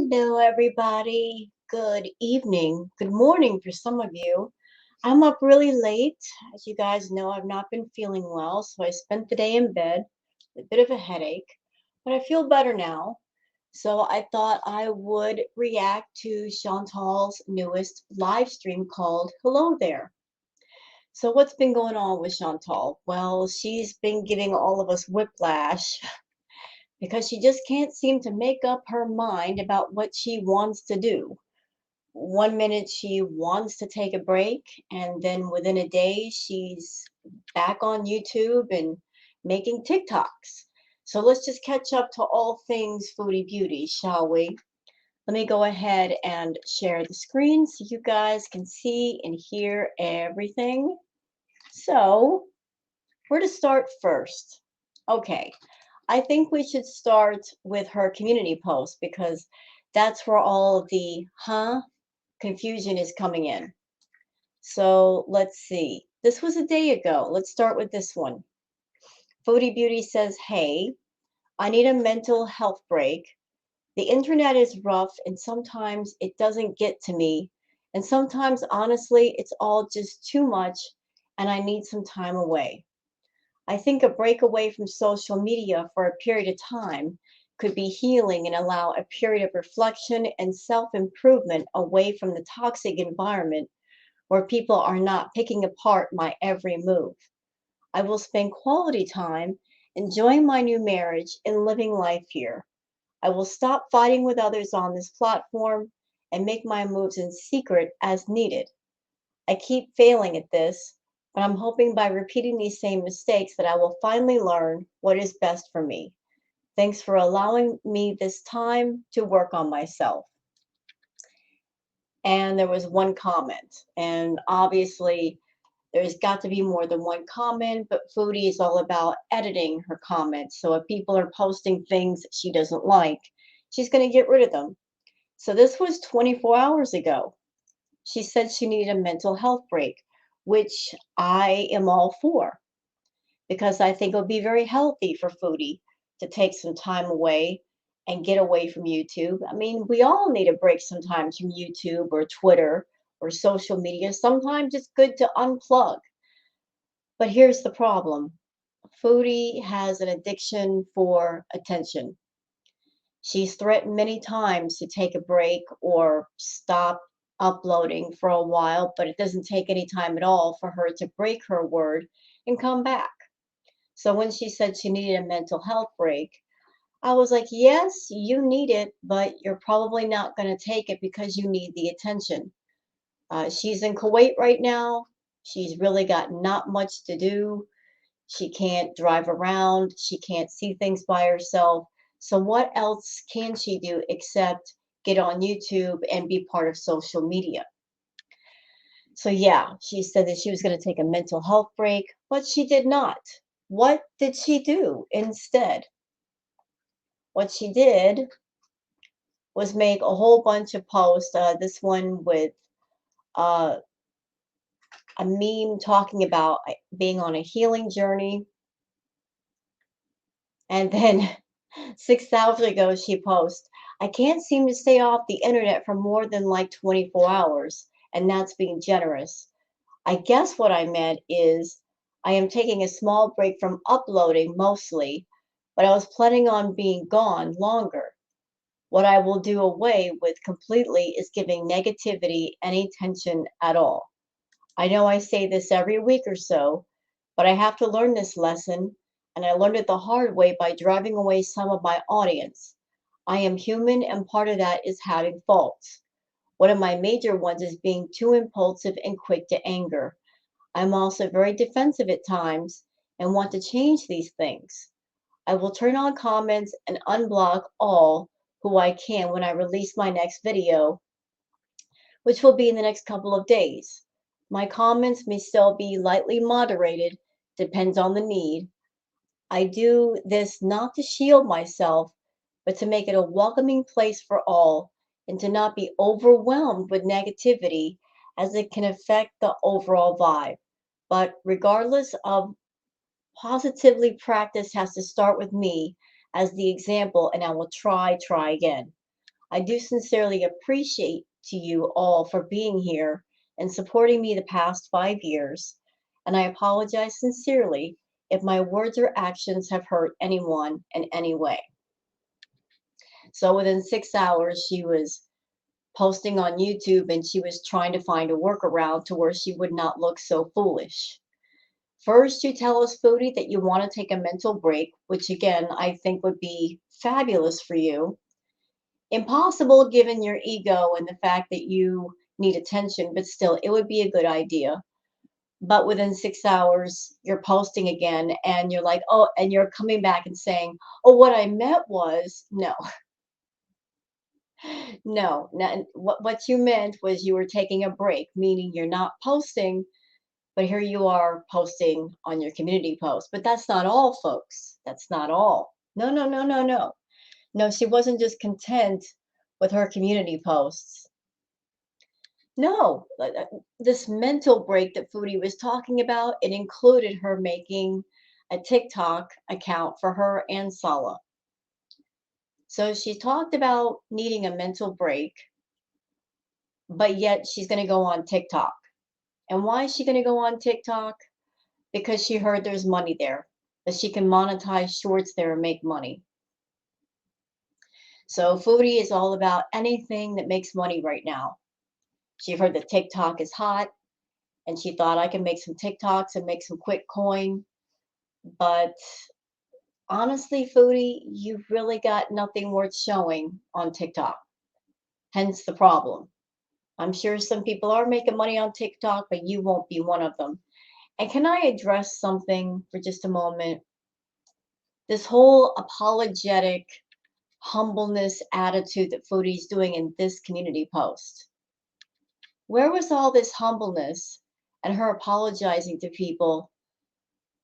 Hello, everybody. Good evening. Good morning for some of you. I'm up really late. As you guys know, I've not been feeling well, so I spent the day in bed with a bit of a headache, but I feel better now. So I thought I would react to Chantal's newest live stream called Hello There. So what's been going on with Chantal? Well, she's been giving all of us whiplash because she just can't seem to make up her mind about what she wants to do. One minute she wants to take a break, and then within a day she's back on YouTube and making TikToks. So let's just catch up to all things foodie beauty, shall we? Let me go ahead and share the screen so you guys can see and hear everything. So, where to start first? Okay, I think we should start with her community post because that's where all of the confusion is coming in. So let's see. This was a day ago. Let's start with this one. Foodie Beauty says, "Hey, I need a mental health break. The internet is rough and sometimes it doesn't get to me. And sometimes, honestly, it's all just too much and I need some time away. I think a break away from social media for a period of time could be healing and allow a period of reflection and self improvement away from the toxic environment where people are not picking apart my every move. I will spend quality time enjoying my new marriage and living life here. I will stop fighting with others on this platform and make my moves in secret as needed. I keep failing at this, but I'm hoping by repeating these same mistakes that I will finally learn what is best for me. Thanks for allowing me this time to work on myself." And there was one comment. And obviously, there's got to be more than one comment, but Foodie is all about editing her comments. So if people are posting things that she doesn't like, she's going to get rid of them. So this was 24 hours ago. She said she needed a mental health break, which I am all for because I think it would be very healthy for Foodie to take some time away and get away from YouTube. I mean, we all need a break sometimes from YouTube or Twitter or social media. Sometimes it's good to unplug. But here's the problem. Foodie has an addiction for attention. She's threatened many times to take a break or stop uploading for a while, but it doesn't take any time at all for her to break her word and come back. So when she said she needed a mental health break, I was like, yes, you need it, but you're probably not going to take it because you need the attention. She's in Kuwait right now. She's really got not much to do. She can't drive around. She can't see things by herself. So, what else can she do except get on YouTube and be part of social media? So, yeah, she said that she was going to take a mental health break, but she did not. What did she do instead? What she did was make a whole bunch of posts. This one with uh, a meme talking about being on a healing journey. And then 6 hours ago, she posts, "I can't seem to stay off the internet for more than like 24 hours, and that's being generous. I guess what I meant is I am taking a small break from uploading mostly, but I was planning on being gone longer. What I will do away with completely is giving negativity any attention at all. I know I say this every week or so, but I have to learn this lesson, and I learned it the hard way by driving away some of my audience. I am human, and part of that is having faults. One of my major ones is being too impulsive and quick to anger. I'm also very defensive at times and want to change these things. I will turn on comments and unblock all who I can when I release my next video, which will be in the next couple of days. My comments may still be lightly moderated, depends on the need. I do this not to shield myself, but to make it a welcoming place for all and to not be overwhelmed with negativity as it can affect the overall vibe. But regardless of positively practice has to start with me as the example, and I will try again." I do sincerely appreciate to you all for being here and supporting me the past 5 years, and I apologize sincerely if my words or actions have hurt anyone in any way. So within 6 hours, she was posting on YouTube and she was trying to find a workaround to where she would not look so foolish. First, you tell us, Foodie, that you want to take a mental break, which again, I think would be fabulous for you. Impossible given your ego and the fact that you need attention, but still, it would be a good idea. But within 6 hours, you're posting again and you're like, oh, and you're coming back and saying, oh, what I meant was, no, no, no. What you meant was you were taking a break, meaning you're not posting, but here you are posting on your community post. But that's not all, folks. That's not all. No, no, no, no, no. No, she wasn't just content with her community posts. No, this mental break that Foodie was talking about, it included her making a TikTok account for her and Sala. So she talked about needing a mental break, but yet she's going to go on TikTok. And why is she going to go on TikTok? Because she heard there's money there, that she can monetize shorts there and make money. So Foodie is all about anything that makes money right now. She heard that TikTok is hot and she thought I can make some TikToks and make some quick coin. But honestly, Foodie, you've really got nothing worth showing on TikTok. Hence the problem. I'm sure some people are making money on TikTok, but you won't be one of them. And can I address something for just a moment? This whole apologetic humbleness attitude that Foodie's doing in this community post. Where was all this humbleness and her apologizing to people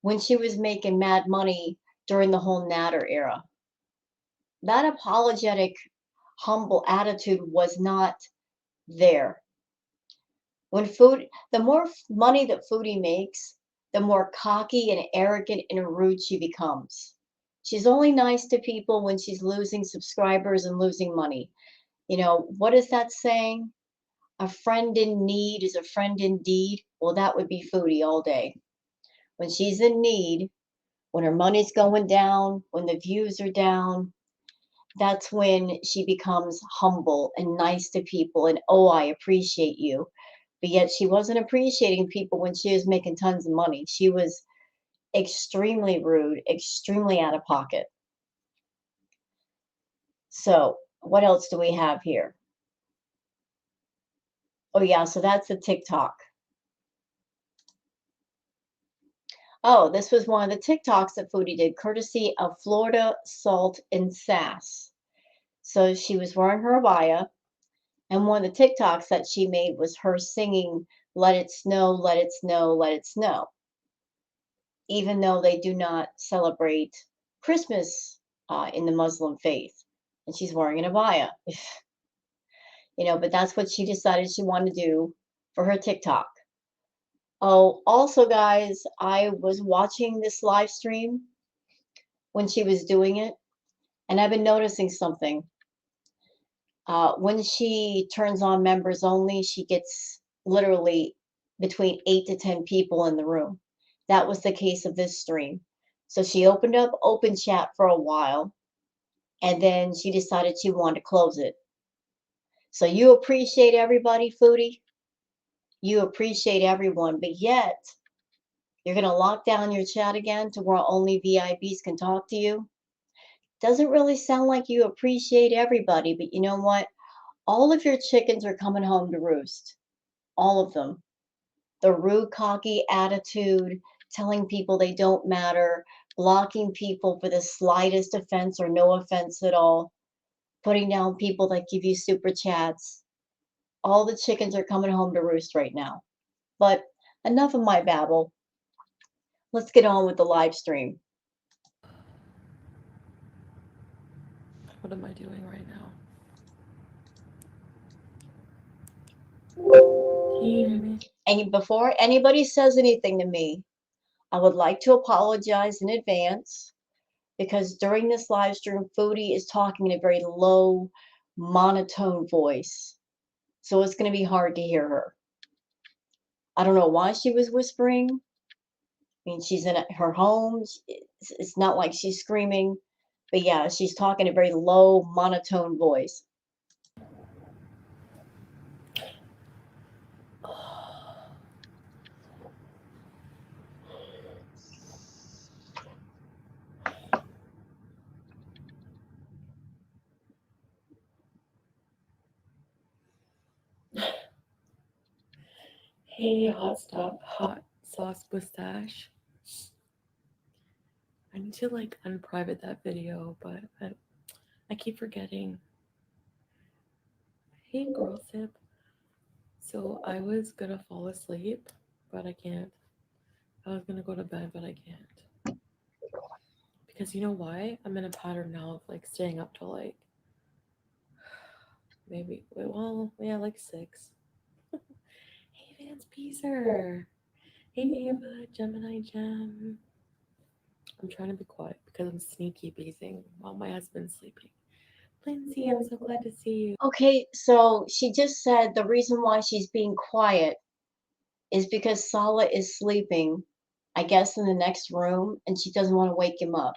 when she was making mad money during the whole Natter era? That apologetic, humble attitude was not there. The more money that Foodie makes, the more cocky and arrogant and rude she becomes. She's only nice to people when she's losing subscribers and losing money. You know, what is that saying? A friend in need is a friend indeed. Well, that would be Foodie all day. When she's in need, when her money's going down, when the views are down, that's when she becomes humble and nice to people and, oh, I appreciate you. But yet she wasn't appreciating people when she was making tons of money. She was extremely rude, extremely out of pocket. So, what else do we have here? Oh, yeah, so that's the TikTok. Oh, this was one of the TikToks that Foodie did, courtesy of Florida Salt and Sass. So she was wearing her abaya, and one of the TikToks that she made was her singing, Let It Snow, Let It Snow, Let It Snow, even though they do not celebrate Christmas in the Muslim faith. And she's wearing an abaya, but that's what she decided she wanted to do for her TikTok. Oh, also, guys, I was watching this live stream when she was doing it, and I've been noticing something. When she turns on members only, she gets literally between 8 to 10 people in the room. That was the case of this stream. So she opened up open chat for a while, and then she decided she wanted to close it. So you appreciate everybody, Foodie. You appreciate everyone, but yet you're going to lock down your chat again to where only VIPs can talk to you. Doesn't really sound like you appreciate everybody, but you know what? All of your chickens are coming home to roost. All of them. The rude, cocky attitude, telling people they don't matter, blocking people for the slightest offense or no offense at all, putting down people that give you super chats. All the chickens are coming home to roost right now. But enough of my babble. Let's get on with the live stream. What am I doing right now? Can you hear me? And before anybody says anything to me, I would like to apologize in advance because during this live stream, Foodie is talking in a very low, monotone voice. So it's going to be hard to hear her. I don't know why she was whispering. I mean, she's in her home. It's not like she's screaming. But yeah, she's talking a very low, monotone voice. Hey, hot sauce mustache. I need to like unprivate that video, but I keep forgetting. Hey, girl sip. So I was gonna fall asleep, but I can't. I was gonna go to bed, but I can't. Because you know why? I'm in a pattern now of like staying up till like maybe, well, yeah, like 6. Hey, Vance Peacer. Hey, Ava, Gemini Gem. I'm trying to be quiet because I'm sneaky beezing while my husband's sleeping. Lindsay, I'm so glad to see you. Okay, so she just said the reason why she's being quiet is because Sala is sleeping, I guess, in the next room, and she doesn't want to wake him up.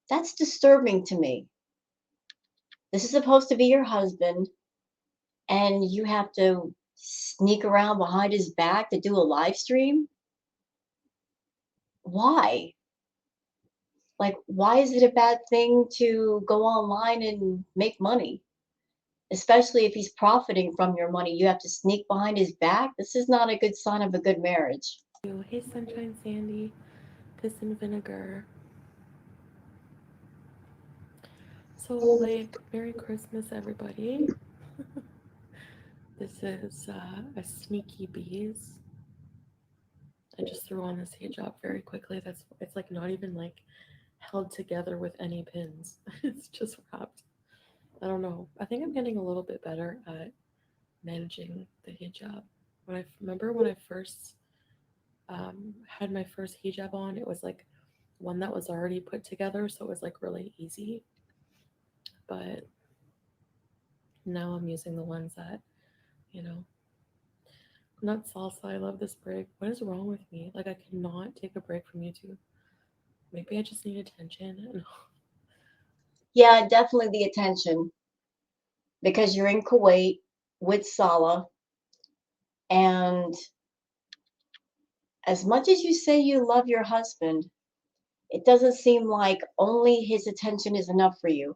That's disturbing to me. This is supposed to be your husband, and you have to sneak around behind his back to do a live stream? Why? Like, why is it a bad thing to go online and make money? Especially if he's profiting from your money, you have to sneak behind his back. This is not a good sign of a good marriage. Hey, Sunshine Sandy. Piss and vinegar. So, like, Merry Christmas, everybody. This is a sneaky bees. I just threw on this hijab very quickly. It's like not even like held together with any pins. It's just wrapped. I don't know. I think I'm getting a little bit better at managing the hijab. When I first had my first hijab on, it was like one that was already put together, so it was like really easy. But now I'm using the ones that, you know, not salsa. I love this break. What is wrong with me? Like I cannot take a break from YouTube. Maybe I just need attention. Yeah, definitely the attention because you're in Kuwait with Salah, and as much as you say you love your husband, it doesn't seem like only his attention is enough for you.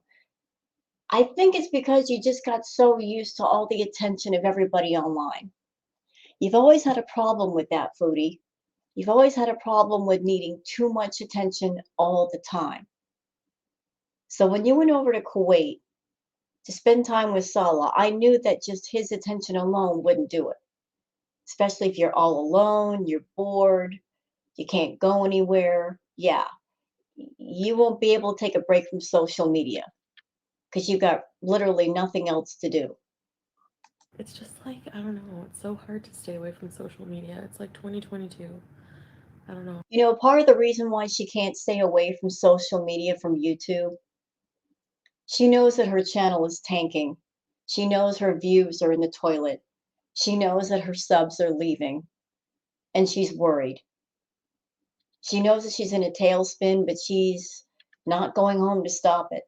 I think it's because you just got so used to all the attention of everybody online. You've always had a problem with that, Foodie. You've always had a problem with needing too much attention all the time. So when you went over to Kuwait to spend time with Salah, I knew that just his attention alone wouldn't do it, especially if you're all alone, you're bored, you can't go anywhere. Yeah, you won't be able to take a break from social media because you've got literally nothing else to do. It's just like, I don't know. It's so hard to stay away from social media. It's like 2022. I don't know. You know, part of the reason why she can't stay away from social media, from YouTube, she knows that her channel is tanking. She knows her views are in the toilet. She knows that her subs are leaving, and she's worried. She knows that she's in a tailspin, but she's not going home to stop it.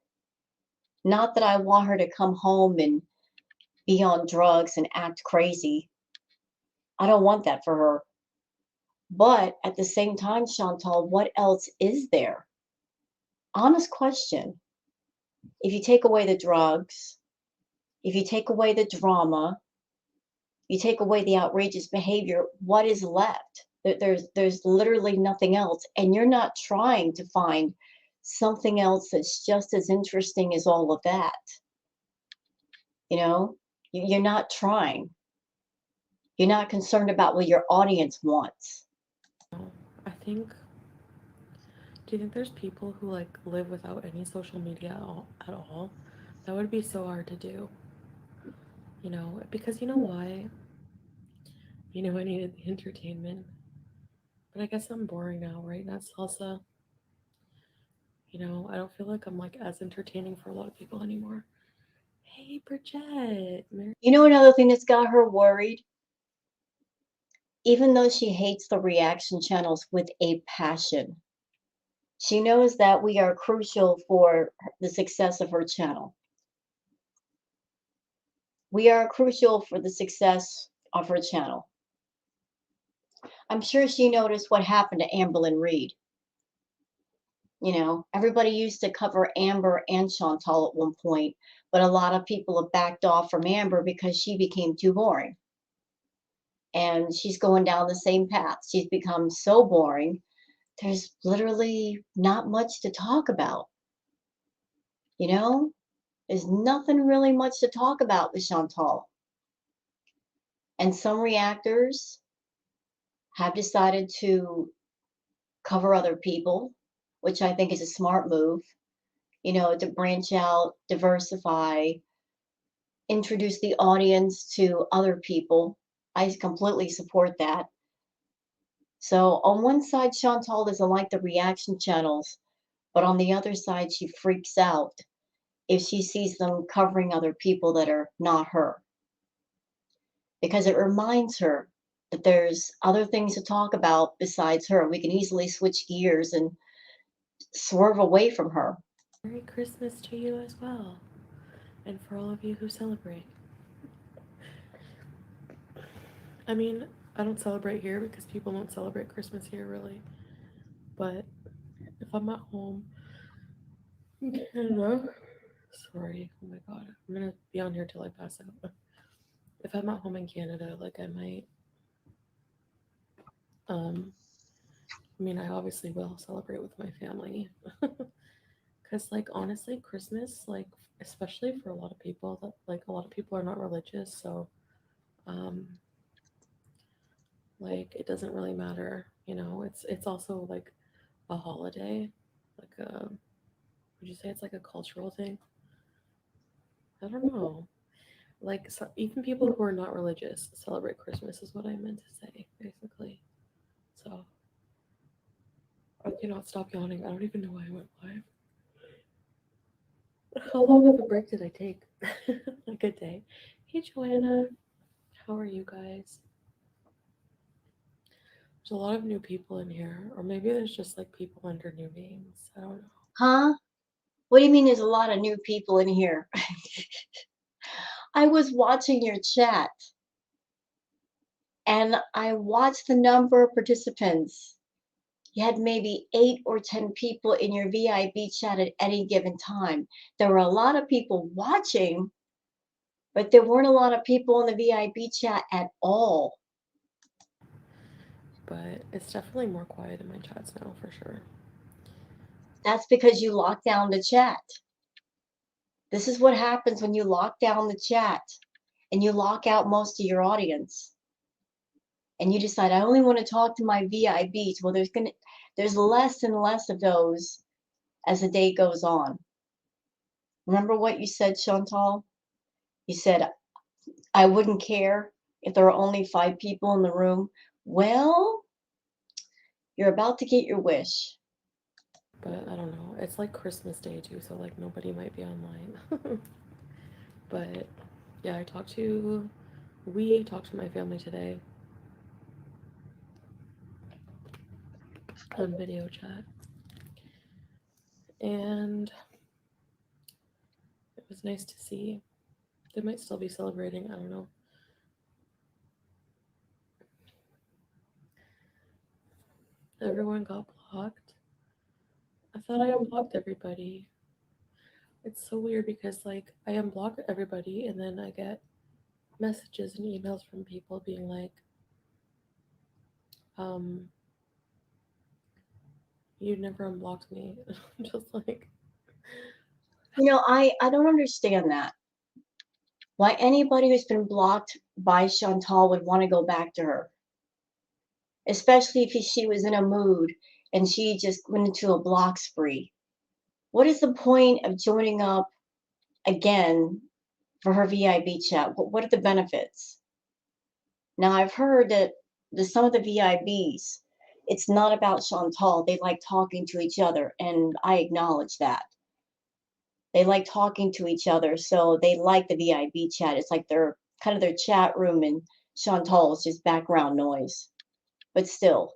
Not that I want her to come home and be on drugs and act crazy. I don't want that for her. But at the same time, Chantal, what else is there? Honest question. If you take away the drugs, if you take away the drama, you take away the outrageous behavior, what is left? There's literally nothing else. And you're not trying to find something else that's just as interesting as all of that. You know, you're not trying. You're not concerned about what your audience wants. I think, do you think there's people who like live without any social media at all? That would be so hard to do, because you know why? I needed the entertainment. But I guess I'm boring now, right? Not salsa. I don't feel like I'm like as entertaining for a lot of people anymore. Hey, Bridget. You know another thing that's got her worried? Even though she hates the reaction channels with a passion, she knows that we are crucial for the success of her channel. We are crucial for the success of her channel. I'm sure she noticed what happened to Amberlyn Reed. You know, everybody used to cover Amber and Chantal at one point, but a lot of people have backed off from Amber because she became too boring. And she's going down the same path. She's become so boring. There's literally not much to talk about. You know, there's nothing really much to talk about with Chantal. And some reactors have decided to cover other people, which I think is a smart move, you know, to branch out, diversify, introduce the audience to other people. I completely support that. So on one side, Chantal doesn't like the reaction channels, but on the other side, she freaks out if she sees them covering other people that are not her, because it reminds her that there's other things to talk about besides her. We can easily switch gears and swerve away from her. Merry Christmas to you as well, and for all of you who celebrate. I mean, I don't celebrate here because people don't celebrate Christmas here really. But if I'm at home in Canada, sorry, oh my god, I'm gonna be on here till I pass out. If I'm at home in Canada, like I might, I mean, I obviously will celebrate with my family. Because, like, honestly, Christmas, like, especially for a lot of people, that like a lot of people are not religious, so um, like it doesn't really matter, you know. It's also like a holiday, like would you say it's like a cultural thing? I don't know. Like so, even people who are not religious celebrate Christmas, is what I meant to say, basically. So I cannot stop yawning. I don't even know why I went live. How long of a break did I take? A good day. Hey Joanna, how are you guys? There's a lot of new people in here, or maybe there's just like people under new names. I don't know. Huh? What do you mean there's a lot of new people in here? I was watching your chat and I watched the number of participants. You had maybe 8 or 10 people in your VIP chat at any given time. There were a lot of people watching, but there weren't a lot of people in the VIP chat at all. But it's definitely more quiet in my chats now for sure. That's because you locked down the chat. This is what happens when you lock down the chat and you lock out most of your audience. And you decide I only want to talk to my VIPs. Well, there's less and less of those as the day goes on. Remember what you said, Chantal? You said I wouldn't care if there were only 5 people in the room. Well, you're about to get your wish. But I don't know. It's like Christmas Day too, so like nobody might be online. But yeah, we talked to my family today on video chat, and it was nice to see. They might still be celebrating. I don't know. Everyone got blocked. I thought I unblocked everybody. It's so weird because like I unblock everybody and then I get messages and emails from people being like, um, you never unblocked me. I'm just like, You know, I don't understand that. Why anybody who's been blocked by Chantal would want to go back to her, especially if she was in a mood and she just went into a block spree. What is the point of joining up again for her VIB chat? What are the benefits? Now, I've heard that some of the VIBs, it's not about Chantal. They like talking to each other, and I acknowledge that. They like talking to each other, so they like the VIB chat. It's like their kind of their chat room, and Chantal is just background noise. But still,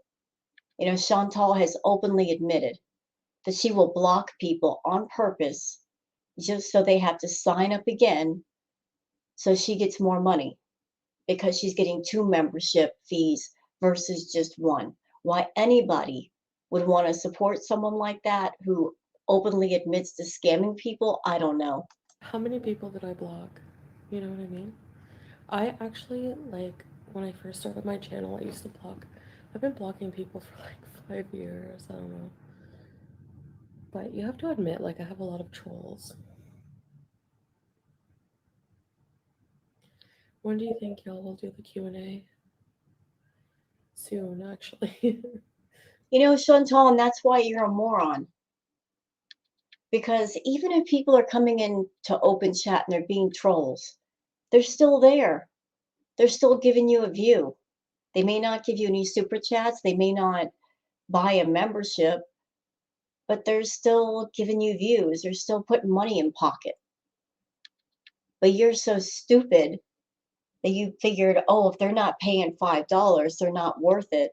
Chantal has openly admitted that she will block people on purpose just so they have to sign up again so she gets more money because she's getting two membership fees versus just one. Why anybody would want to support someone like that who openly admits to scamming people, I don't know. How many people did I block? You know what I mean? I actually, like, when I first started my channel, I used to block. I've been blocking people for like 5 years, I don't know. But you have to admit, like, I have a lot of trolls. When do you think y'all will do the Q&A? Soon, actually. Chantal, and that's why you're a moron. Because even if people are coming in to open chat and they're being trolls, they're still there. They're still giving you a view. They may not give you any super chats, they may not buy a membership, but they're still giving you views. They're still putting money in pocket. But you're so stupid that you figured, oh, if they're not paying $5, they're not worth it.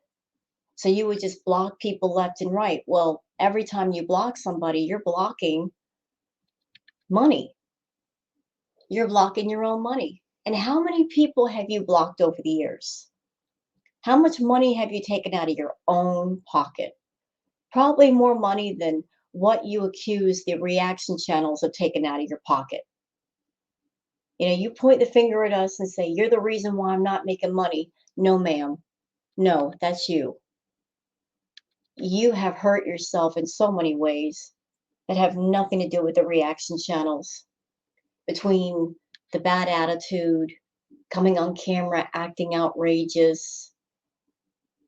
So you would just block people left and right. Well, every time you block somebody, you're blocking money. You're blocking your own money. And how many people have you blocked over the years? How much money have you taken out of your own pocket? Probably more money than what you accuse the reaction channels of taking out of your pocket. You point the finger at us and say, you're the reason why I'm not making money. No, ma'am. No, that's you. You have hurt yourself in so many ways that have nothing to do with the reaction channels. Between the bad attitude, coming on camera, acting outrageous,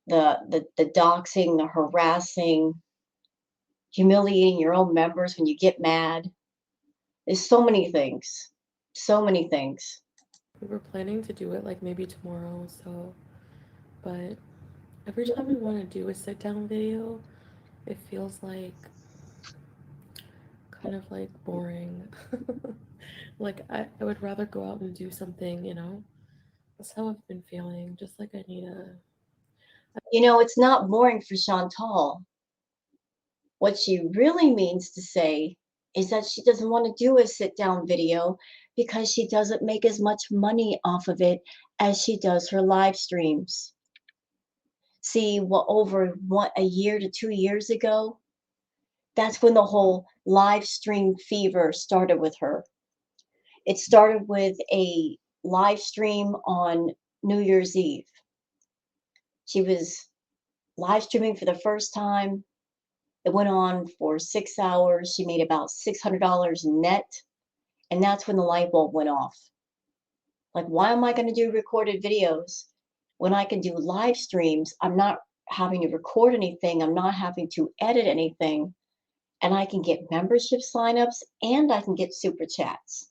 the doxing, the harassing, humiliating your own members when you get mad. There's so many things. So many things. We were planning to do it like maybe tomorrow, so. But every time we want to do a sit down video, it feels like kind of like boring. Like, I would rather go out and do something, you know? That's how I've been feeling. Just like I need a. It's not boring for Chantal. What she really means to say is that she doesn't want to do a sit down video because she doesn't make as much money off of it as she does her live streams. See, a year to 2 years ago, that's when the whole live stream fever started with her. It started with a live stream on New Year's Eve. She was live streaming for the first time. It went on for 6 hours. She made about $600 net. And that's when the light bulb went off. Like, why am I going to do recorded videos when I can do live streams? I'm not having to record anything, I'm not having to edit anything. And I can get membership signups and I can get super chats.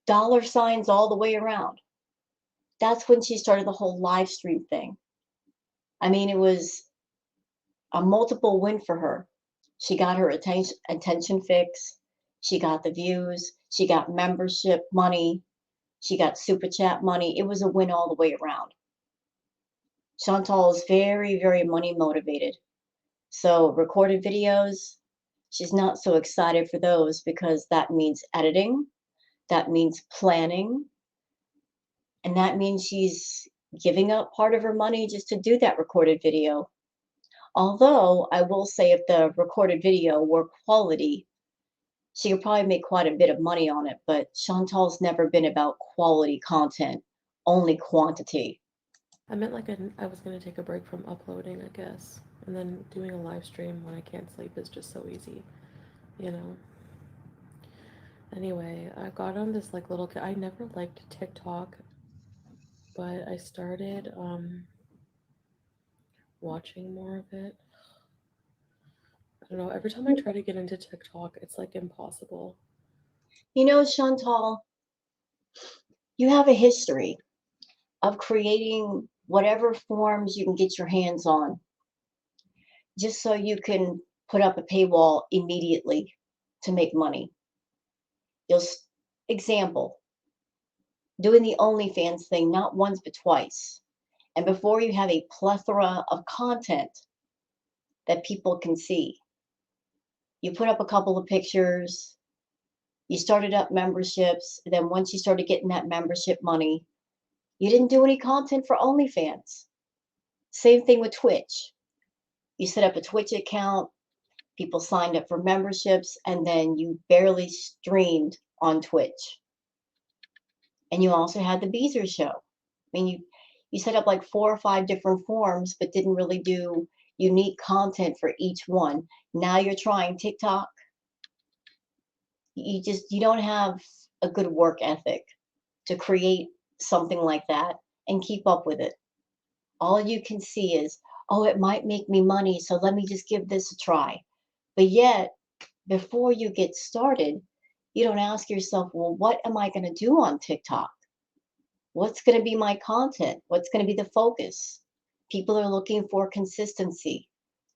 Dollar signs all the way around. That's when she started the whole live stream thing. I mean, it was a multiple win for her. She got her attention fix. She got the views. She got membership money. She got super chat money. It was a win all the way around. Chantal is very, very money motivated. So recorded videos, she's not so excited for those because that means editing, that means planning, and that means she's giving up part of her money just to do that recorded video. Although I will say if the recorded video were quality, she could probably make quite a bit of money on it, but Chantal's never been about quality content, only quantity. I meant like I was gonna take a break from uploading, I guess. And then doing a live stream when I can't sleep is just so easy, you know? Anyway, I got on this like little. I never liked TikTok, but I started watching more of it. I don't know. Every time I try to get into TikTok, it's like impossible. Chantal, you have a history of creating whatever forms you can get your hands on just so you can put up a paywall immediately. to make money. You'll, example, doing the OnlyFans thing not once but twice. And before you have a plethora of content that people can see, you put up a couple of pictures, you started up memberships, and then once you started getting that membership money, you didn't do any content for OnlyFans. Same thing with Twitch. You set up a Twitch account, people signed up for memberships, and then you barely streamed on Twitch. And you also had the Beezer show. I mean, you set up like 4 or 5 different forms, but didn't really do unique content for each one. Now you're trying TikTok. You don't have a good work ethic to create something like that and keep up with it. All you can see is, oh, it might make me money, so let me just give this a try. But yet, before you get started, you don't ask yourself, well, what am I going to do on TikTok? What's going to be my content? What's going to be the focus? People are looking for consistency.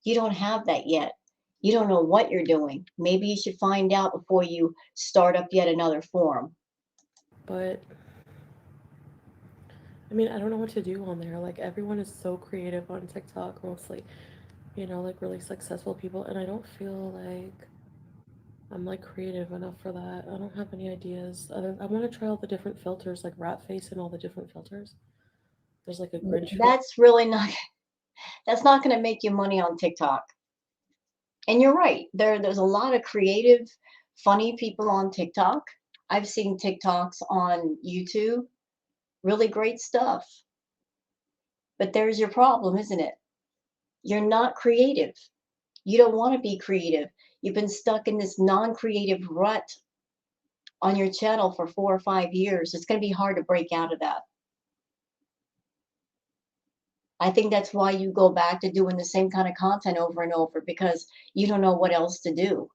You don't have that yet. You don't know what you're doing. Maybe you should find out before you start up yet another forum. But I mean, I don't know what to do on there. Like everyone is so creative on TikTok, mostly, like really successful people, and I don't feel like I'm like creative enough for that. I don't have any ideas. I want to try all the different filters, like rat face and all the different filters. There's like a Grinch filter. That's really not that's not going to make you money on TikTok. And you're right. There's a lot of creative, funny people on TikTok. I've seen TikToks on YouTube. Really great stuff. But there's your problem, isn't it? You're not creative. You don't want to be creative. You've been stuck in this non-creative rut on your channel for 4 or 5 years. It's going to be hard to break out of that. I think that's why you go back to doing the same kind of content over and over, because you don't know what else to do.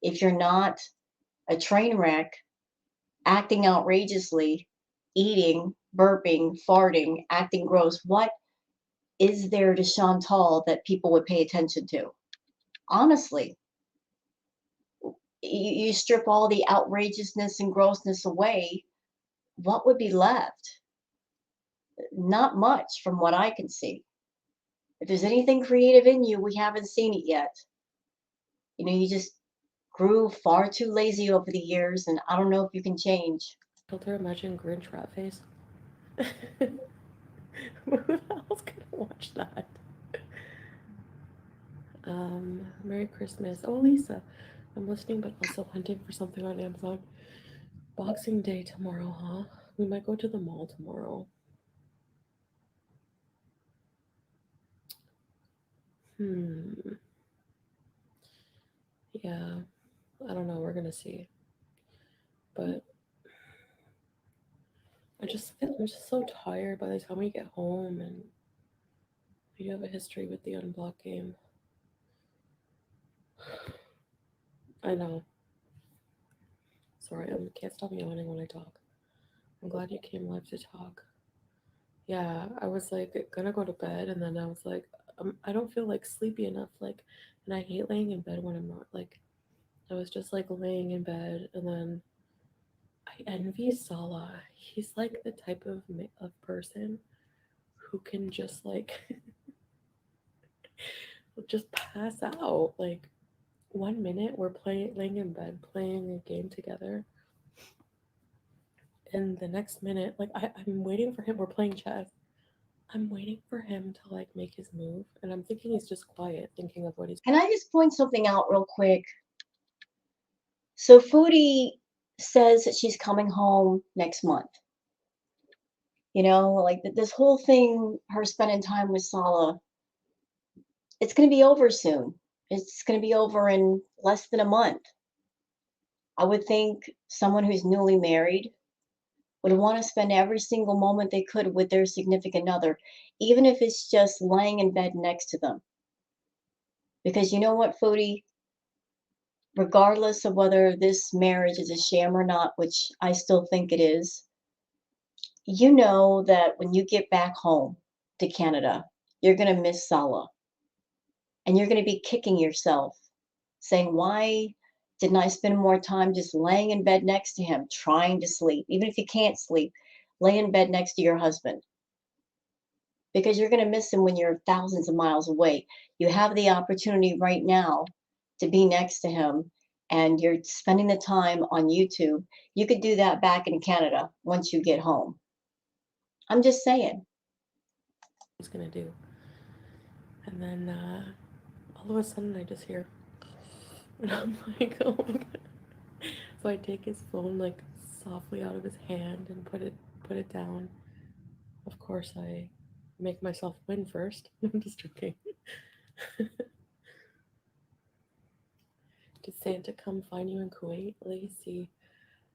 If you're not a train wreck, acting outrageously, eating, burping, farting, acting gross, what is there to Chantal that people would pay attention to? Honestly, you strip all the outrageousness and grossness away, what would be left? Not much from what I can see. If there's anything creative in you, we haven't seen it yet. You just grew far too lazy over the years, and I don't know if you can change. Filter, imagine Grinch rat face. Who the hell's gonna watch that? Merry Christmas. Oh, Lisa, I'm listening, but also hunting for something on Amazon. Boxing Day tomorrow, huh? We might go to the mall tomorrow. Hmm. Yeah. I don't know. We're gonna see. But I'm just so tired by the time we get home, and we have a history with the unblock game. I know. Sorry, I can't stop yawning when I talk. I'm glad you came live to talk. Yeah, I was like gonna go to bed, and then I was like, I don't feel like sleepy enough. Like, and I hate laying in bed when I'm not. Like, I was just like laying in bed, and then I envy Salah. He's like the type of person who can just like just pass out. Like 1 minute we're playing laying in bed playing a game together, and the next minute like I'm waiting for him. We're playing chess. I'm waiting for him to like make his move, and I'm thinking he's just quiet, thinking of what he's. Can I just point something out real quick? So Foodie says that she's coming home next month. Like this whole thing, her spending time with Sala, it's going to be over soon. It's going to be over in less than a month. I would think someone who's newly married would want to spend every single moment they could with their significant other, even if it's just laying in bed next to them. Because you know what, Foodie? Regardless of whether this marriage is a sham or not, which I still think it is, you know that when you get back home to Canada, you're going to miss Sala. And you're going to be kicking yourself, saying, why Didn't I spend more time just laying in bed next to him, trying to sleep? Even if you can't sleep, lay in bed next to your husband because you're going to miss him when you're thousands of miles away. You have the opportunity right now to be next to him and you're spending the time on YouTube. You could do that back in Canada once you get home. I'm just saying. He's gonna do. And then all of a sudden I just hear, and I'm like, oh my god. So I take his phone like softly out of his hand and put it down. Of course, I make myself win first. I'm just joking. Did Santa come find you in Kuwait, Lacey?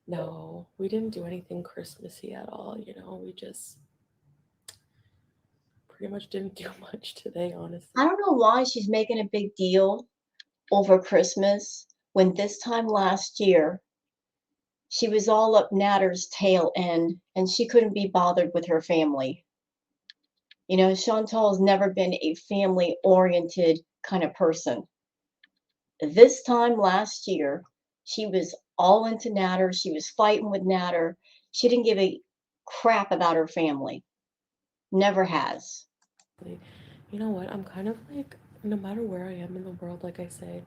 No, we didn't do anything Christmassy at all. We just pretty much didn't do much today, honestly. I don't know why she's making a big deal over Christmas when this time last year she was all up Natter's tail end and she couldn't be bothered with her family. Chantal has never been a family oriented kind of person. This time last year, she was all into Natter. She was fighting with Natter. She didn't give a crap about her family. Never has. You know what? I'm kind of like, no matter where I am in the world, like I say,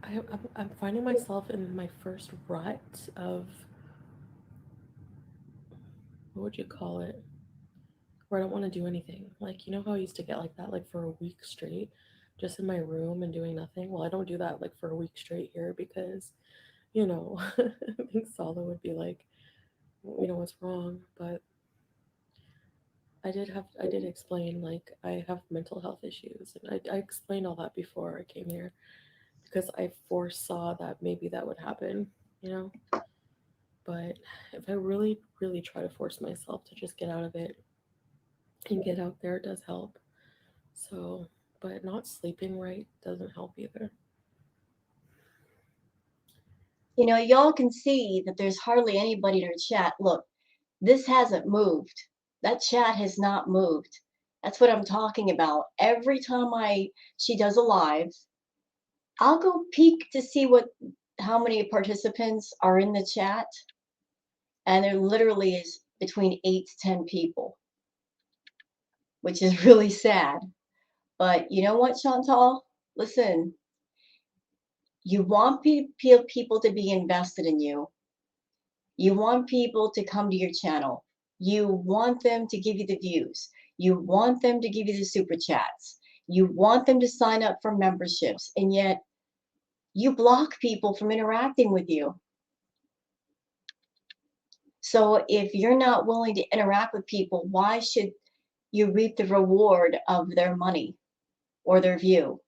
I'm finding myself in my first rut of, what would you call it? Where I don't want to do anything. Like, you know how I used to get like that, like for a week straight, just in my room and doing nothing? Well, I don't do that like for a week straight here because, I think Sala would be like, what's wrong? But I did explain like I have mental health issues, and I explained all that before I came here because I foresaw that maybe that would happen, you know. But if I really, really try to force myself to just get out of it and get out there, it does help. So, but not sleeping right doesn't help either. Y'all can see that there's hardly anybody in her chat. Look, this hasn't moved. That chat has not moved. That's what I'm talking about. Every time she does a live, I'll go peek to see how many participants are in the chat, and there literally is between 8 to 10 people, which is really sad. But you know what, Chantal? Listen, you want people to be invested in you. You want people to come to your channel. You want them to give you the views. You want them to give you the super chats. You want them to sign up for memberships. And yet you block people from interacting with you. So if you're not willing to interact with people, why should you reap the reward of their money or their view?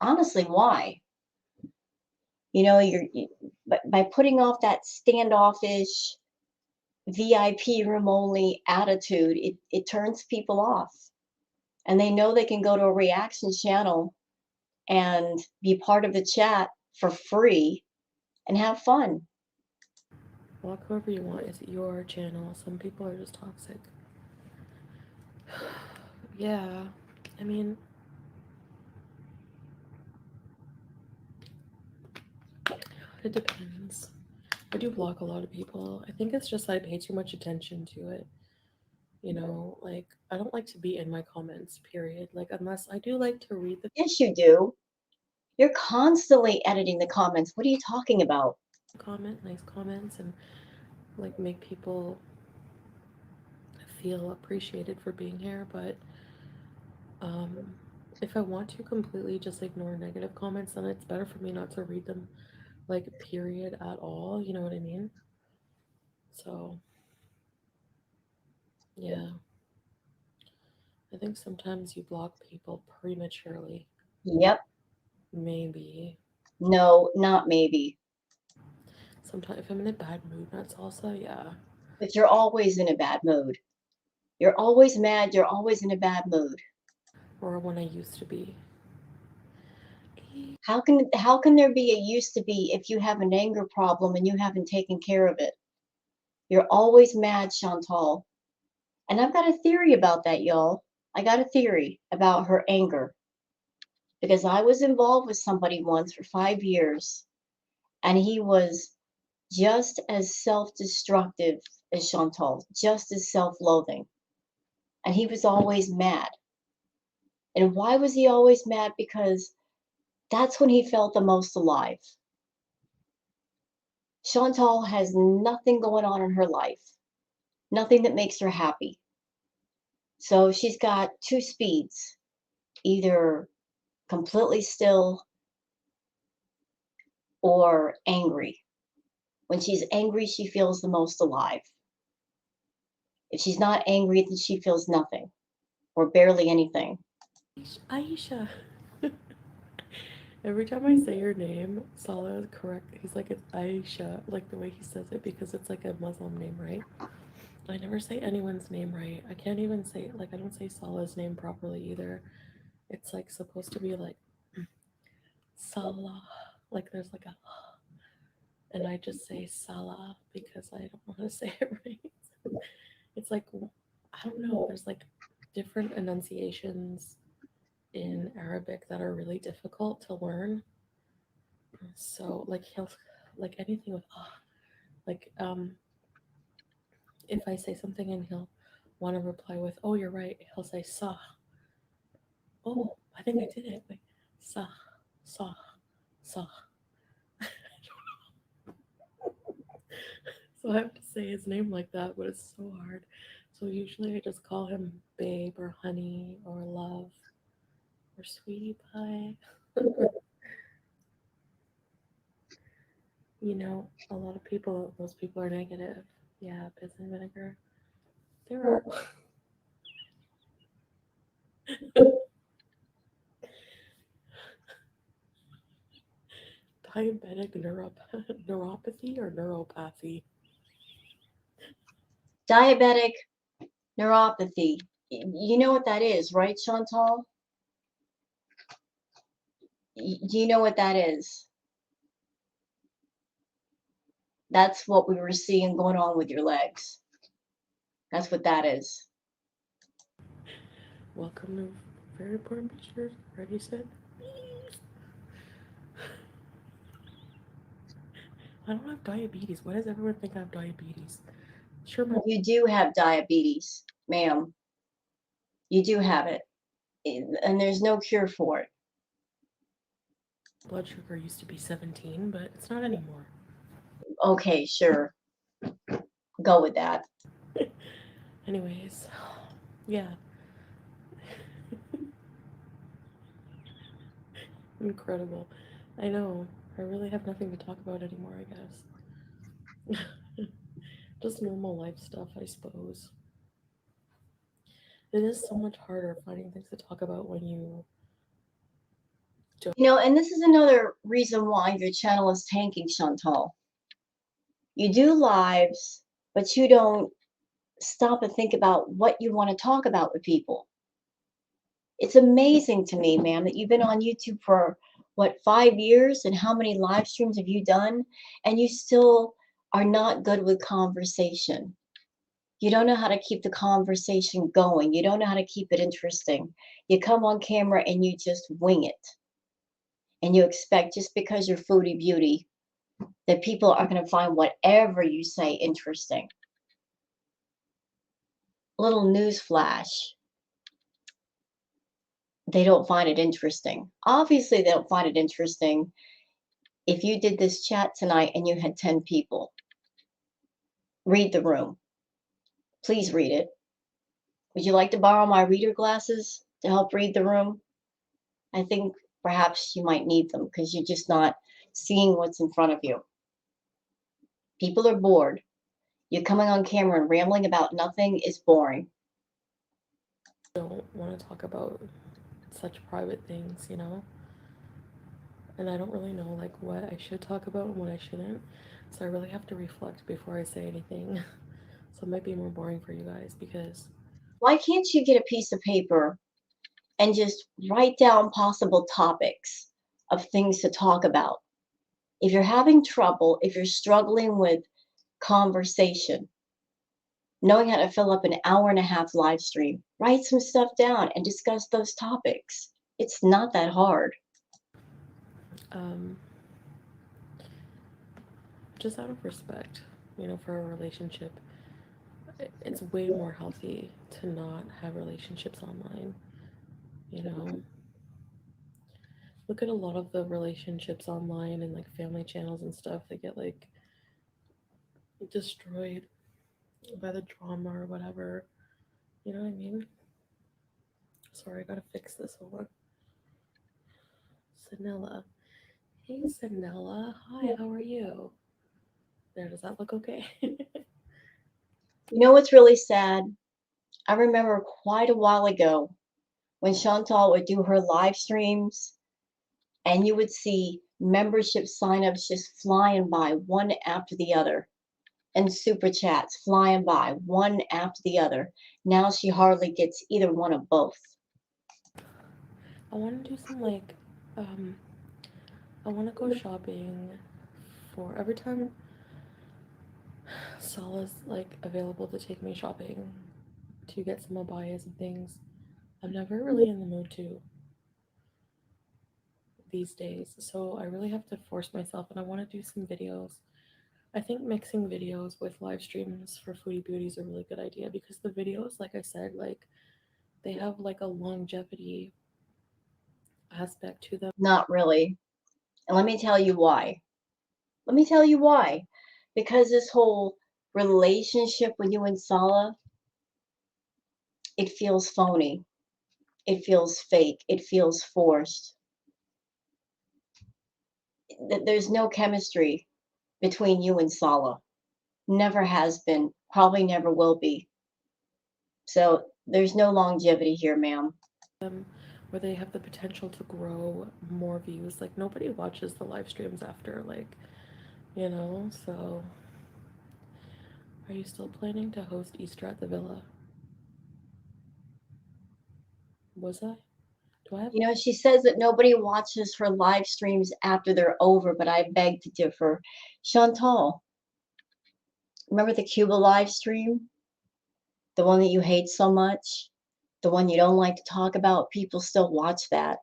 Honestly, why? By putting off that standoffish VIP room only attitude, it turns people off. And they know they can go to a reaction channel and be part of the chat for free and have fun. Walk whoever you want. It's your channel. Some people are just toxic. Yeah, I mean, it depends. I do block a lot of people. I think it's just I pay too much attention to it. Like I don't like to be in my comments, period. Like, unless I do like to read the Yes, you do. You're constantly editing the comments. What are you talking about? nice comments, and like make people feel appreciated for being here. But um, if I want to completely just ignore negative comments, then it's better for me not to read them, like, period, at all. You know what I mean? So, yeah, I think sometimes you block people prematurely. Yep. Maybe. No, not maybe. Sometimes if I'm in a bad mood, not salsa, yeah. But you're always in a bad mood. You're always mad. You're always in a bad mood. Or when I used to be. How can there be a used to be if you have an anger problem and you haven't taken care of it? You're always mad, Chantal. And I've got a theory about that, y'all. I got a theory about her anger. because I was involved with somebody once for 5 years, and he was just as self-destructive as Chantal, just as self-loathing. And he was always mad. And why was he always mad? Because that's when he felt the most alive. Chantal has nothing going on in her life, nothing that makes her happy. So she's got two speeds, either completely still or angry. When she's angry, she feels the most alive. If she's not angry, then she feels nothing or barely anything. Aisha. Every time I say your name, Salah is correct. He's like, it's Aisha, like the way he says it, because it's like a Muslim name, right? I never say anyone's name right. I can't even say, like, I don't say Salah's name properly either. It's like supposed to be like Salah, like there's like a, and I just say Salah because I don't want to say it right. It's like, I don't know, there's like different enunciations in Arabic that are really difficult to learn. So like he'll like anything with like if I say something and he'll want to reply with oh you're right, he'll say sah. Oh, I think I did it. Wait, sah, sah, sah. So I have to say his name like that, but it's so hard. So usually I just call him babe or honey or love or sweetie pie. You know, a lot of people, those people are negative. Yeah, piss and vinegar. There are diabetic neuropathy or neuropathy. Diabetic neuropathy. You know what that is, right, Chantal? Do you know what that is? That's what we were seeing going on with your legs. That's what that is. Welcome to very important pictures. Ready, set. I don't have diabetes. Why does everyone think I have diabetes? Sure, my You do have diabetes, ma'am. You do have it. And there's no cure for it. blood sugar used to be 17, but it's not anymore. Okay, sure. Go with that. Anyways, yeah. Incredible. I know. I really have nothing to talk about anymore, I guess. Just normal life stuff, I suppose. It is so much harder finding things to talk about when you don't. You know, and this is another reason why your channel is tanking, Chantal. You do lives, but you don't stop and think about what you want to talk about with people. It's amazing to me, ma'am, that you've been on YouTube for what, 5 years, and how many live streams have you done? And you still are not good with conversation. You don't know how to keep the conversation going. You don't know how to keep it interesting. You come on camera and you just wing it. And you expect just because you're foodie beauty that people are going to find whatever you say interesting. Little news flash. They don't find it interesting. Obviously, they don't find it interesting if you did this chat tonight and you had 10 people. Read the room. Please read it. Would you like to borrow my reader glasses to help read the room? I think perhaps you might need them because you're just not seeing what's in front of you. People are bored. You coming on camera and rambling about nothing is boring. Don't want to talk about such private things, you know? And I don't really know like what I should talk about and what I shouldn't. So I really have to reflect before I say anything. So it might be more boring for you guys because Why can't you get a piece of paper and just write down possible topics of things to talk about? If you're having trouble, if you're struggling with conversation, knowing how to fill up an hour and a half live stream, write some stuff down and discuss those topics. It's not that hard. Um, just out of respect, for a relationship, it's way more healthy to not have relationships online. You know, look at a lot of the relationships online and like family channels and stuff. They get like destroyed by the drama or whatever. You know what I mean? Sorry, I gotta fix this one. Sanella. Hey, Sanella. Hi, how are you? There, does that look okay? You know what's really sad? I remember quite a while ago when Chantal would do her live streams and you would see membership signups just flying by one after the other and super chats flying by one after the other. Now she hardly gets either one of both. I want to do some like, um, I want to go shopping for every time Salah's like available to take me shopping to get some abayas and things. I'm never really in the mood to these days, so I really have to force myself, and I want to do some videos. I think mixing videos with live streams for Foodie Beauty is a really good idea because the videos, like I said, like they have like a longevity aspect to them. Not really. And let me tell you why. Let me tell you why. Because this whole relationship with you and Salah, it feels phony. It feels fake. It feels forced. There's no chemistry between you and Salah. Never has been. Probably never will be. So there's no longevity here, ma'am. Where they have the potential to grow more views. Like nobody watches the live streams after, so are you still planning to host Easter at the villa? Was I? Do I have You know, she says that nobody watches her live streams after they're over, but I beg to differ. Chantal, remember the Cuba live stream? The one that you hate so much? The one you don't like to talk about? People still watch that.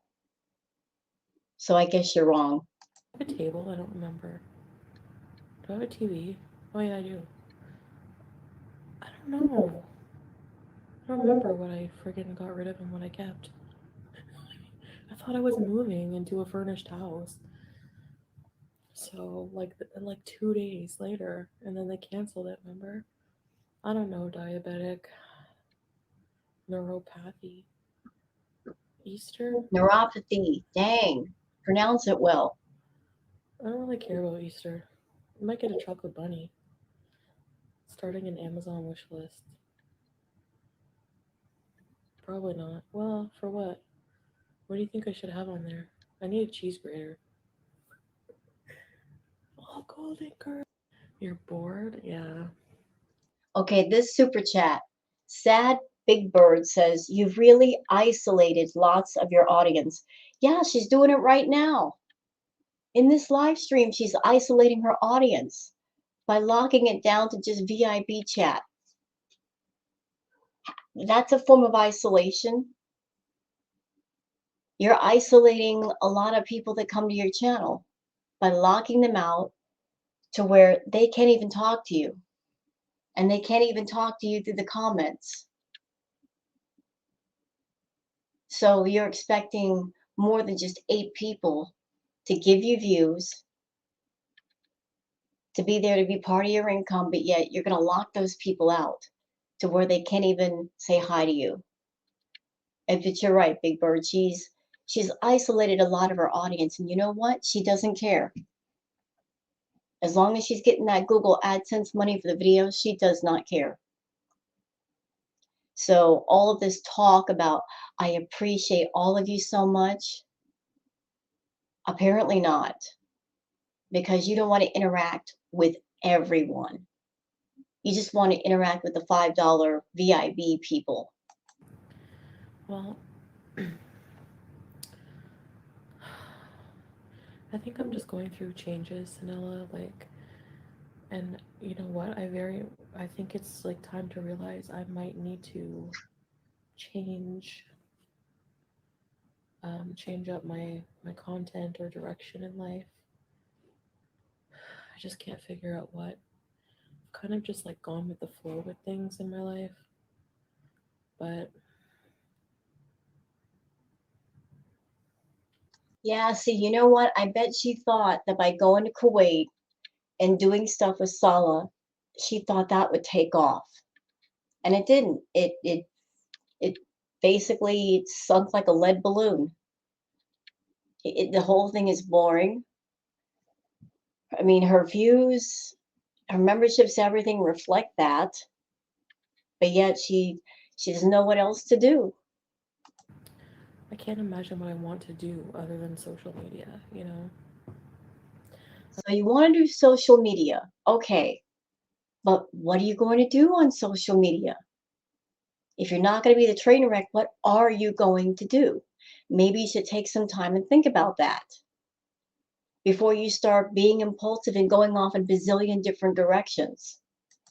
So I guess you're wrong. a table? I don't remember. Do I have a TV? Oh yeah, I do. I don't know. I don't remember what I friggin' got rid of and what I kept. I thought I was moving into a furnished house. So like 2 days later, and then they canceled it. Remember? I don't know. Diabetic, neuropathy, Easter. Neuropathy. Dang. Pronounce it well. I don't really care about Easter. I might get a chocolate bunny. Starting an Amazon wish list. Probably not. Well, for what? What do you think I should have on there? I need a cheese grater. Oh, golden girl. You're bored? Yeah. Okay, this super chat. Sad Big Bird says, you've really isolated lots of your audience. Yeah, she's doing it right now. In this live stream, she's isolating her audience by locking it down to just VIP chat. That's a form of isolation. You're isolating a lot of people that come to your channel by locking them out to where they can't even talk to you. And they can't even talk to you through the comments. So you're expecting more than just 8 people to give you views, to be there to be part of your income, but yet you're going to lock those people out to where they can't even say hi to you. And but you're right, Big Bird. She's isolated a lot of her audience, and you know what? She doesn't care. As long as she's getting that Google AdSense money for the videos, she does not care. So all of this talk about I appreciate all of you so much, apparently not, because you don't want to interact with everyone. You just want to interact with the $5 VIB people. Well, I think I'm just going through changes, Sanella. And you know what? I think it's like time to realize I might need to change change up my content or direction in life. I just can't figure out what. I've kind of just like gone with the flow with things in my life, but Yeah, see, you know what? I bet she thought that by going to Kuwait and doing stuff with Salah, she thought that would take off. And it didn't. It basically sunk like a lead balloon. The whole thing is boring. I mean, her views, her memberships, everything reflect that, but yet she doesn't know what else to do. I can't imagine what I want to do other than social media, you know? So you want to do social media, okay? But what are you going to do on social media? If you're not going to be the train wreck, what are you going to do? Maybe you should take some time and think about that before you start being impulsive and going off in bazillion different directions.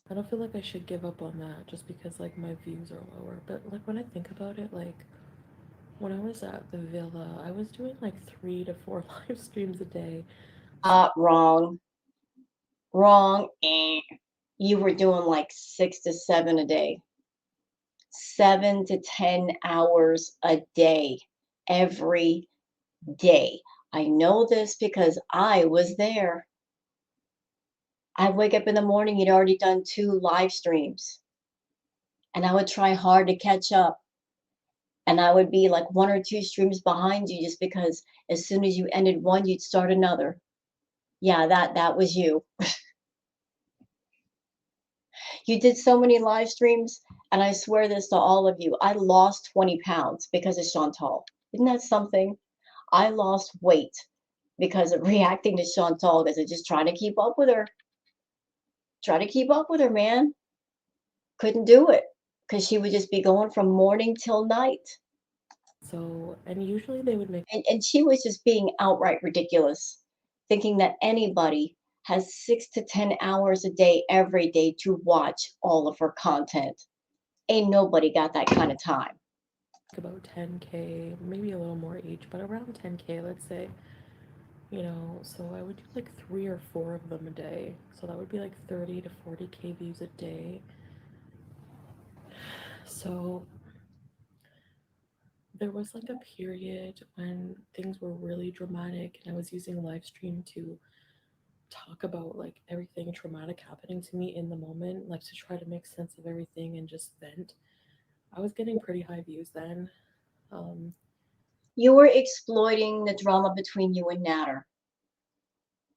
I don't feel like I should give up on that just because like my views are lower. But like when I think about it, like when I was at the villa, I was doing like 3 to 4 live streams a day. So Wrong, wrong. You were doing like 6 to 7 a day, 7 to 10 hours a day, every day. I know this because I was there. I'd wake up in the morning, you'd already done 2 live streams, and I would try hard to catch up. And I would be like 1 or 2 streams behind you just because as soon as you ended one, you'd start another. Yeah, that was you. You did so many live streams, and I swear this to all of you, I lost 20 pounds because of Chantal. Isn't that something? I lost weight because of reacting to Chantal because I just trying to keep up with her. Try to keep up with her, man. Couldn't do it because she would just be going from morning till night. and usually they would make And she was just being outright ridiculous, thinking that anybody has 6 to 10 hours a day every day to watch all of her content. Ain't nobody got that kind of time. about 10K, maybe a little more each, but around 10K, let's say. You know, so I would do like 3 or 4 of them a day. So that would be like 30 to 40K views a day. So there was like a period when things were really dramatic and I was using live stream to talk about like everything traumatic happening to me in the moment, like to try to make sense of everything and just vent. I was getting pretty high views then. Um, You were exploiting the drama between you and Natter.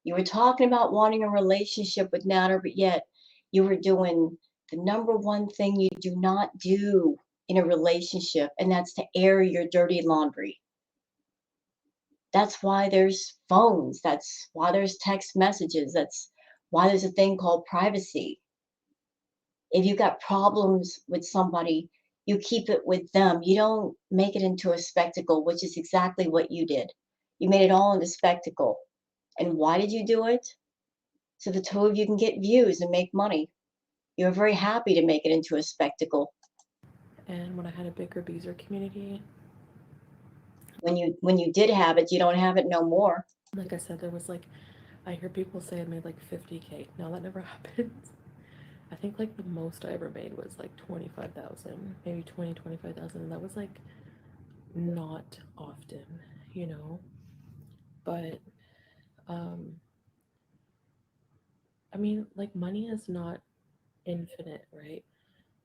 You were talking about wanting a relationship with Natter, but yet you were doing the number one thing you do not do in a relationship, and that's to air your dirty laundry. That's why there's phones. That's why there's text messages. That's why there's a thing called privacy. If you got problems with somebody, you keep it with them. You don't make it into a spectacle, which is exactly what you did. You made it all into spectacle. And why did you do it? So the two of you can get views and make money. You're very happy to make it into a spectacle. and when I had a bigger Beezer community, When you did have it, you don't have it no more. like I said, there was like, I hear people say I made like 50K. Now that never happens. I think like the most I ever made was like 25,000, maybe 25,000. And that was like not often, you know? But, um, I mean, like money is not infinite, right?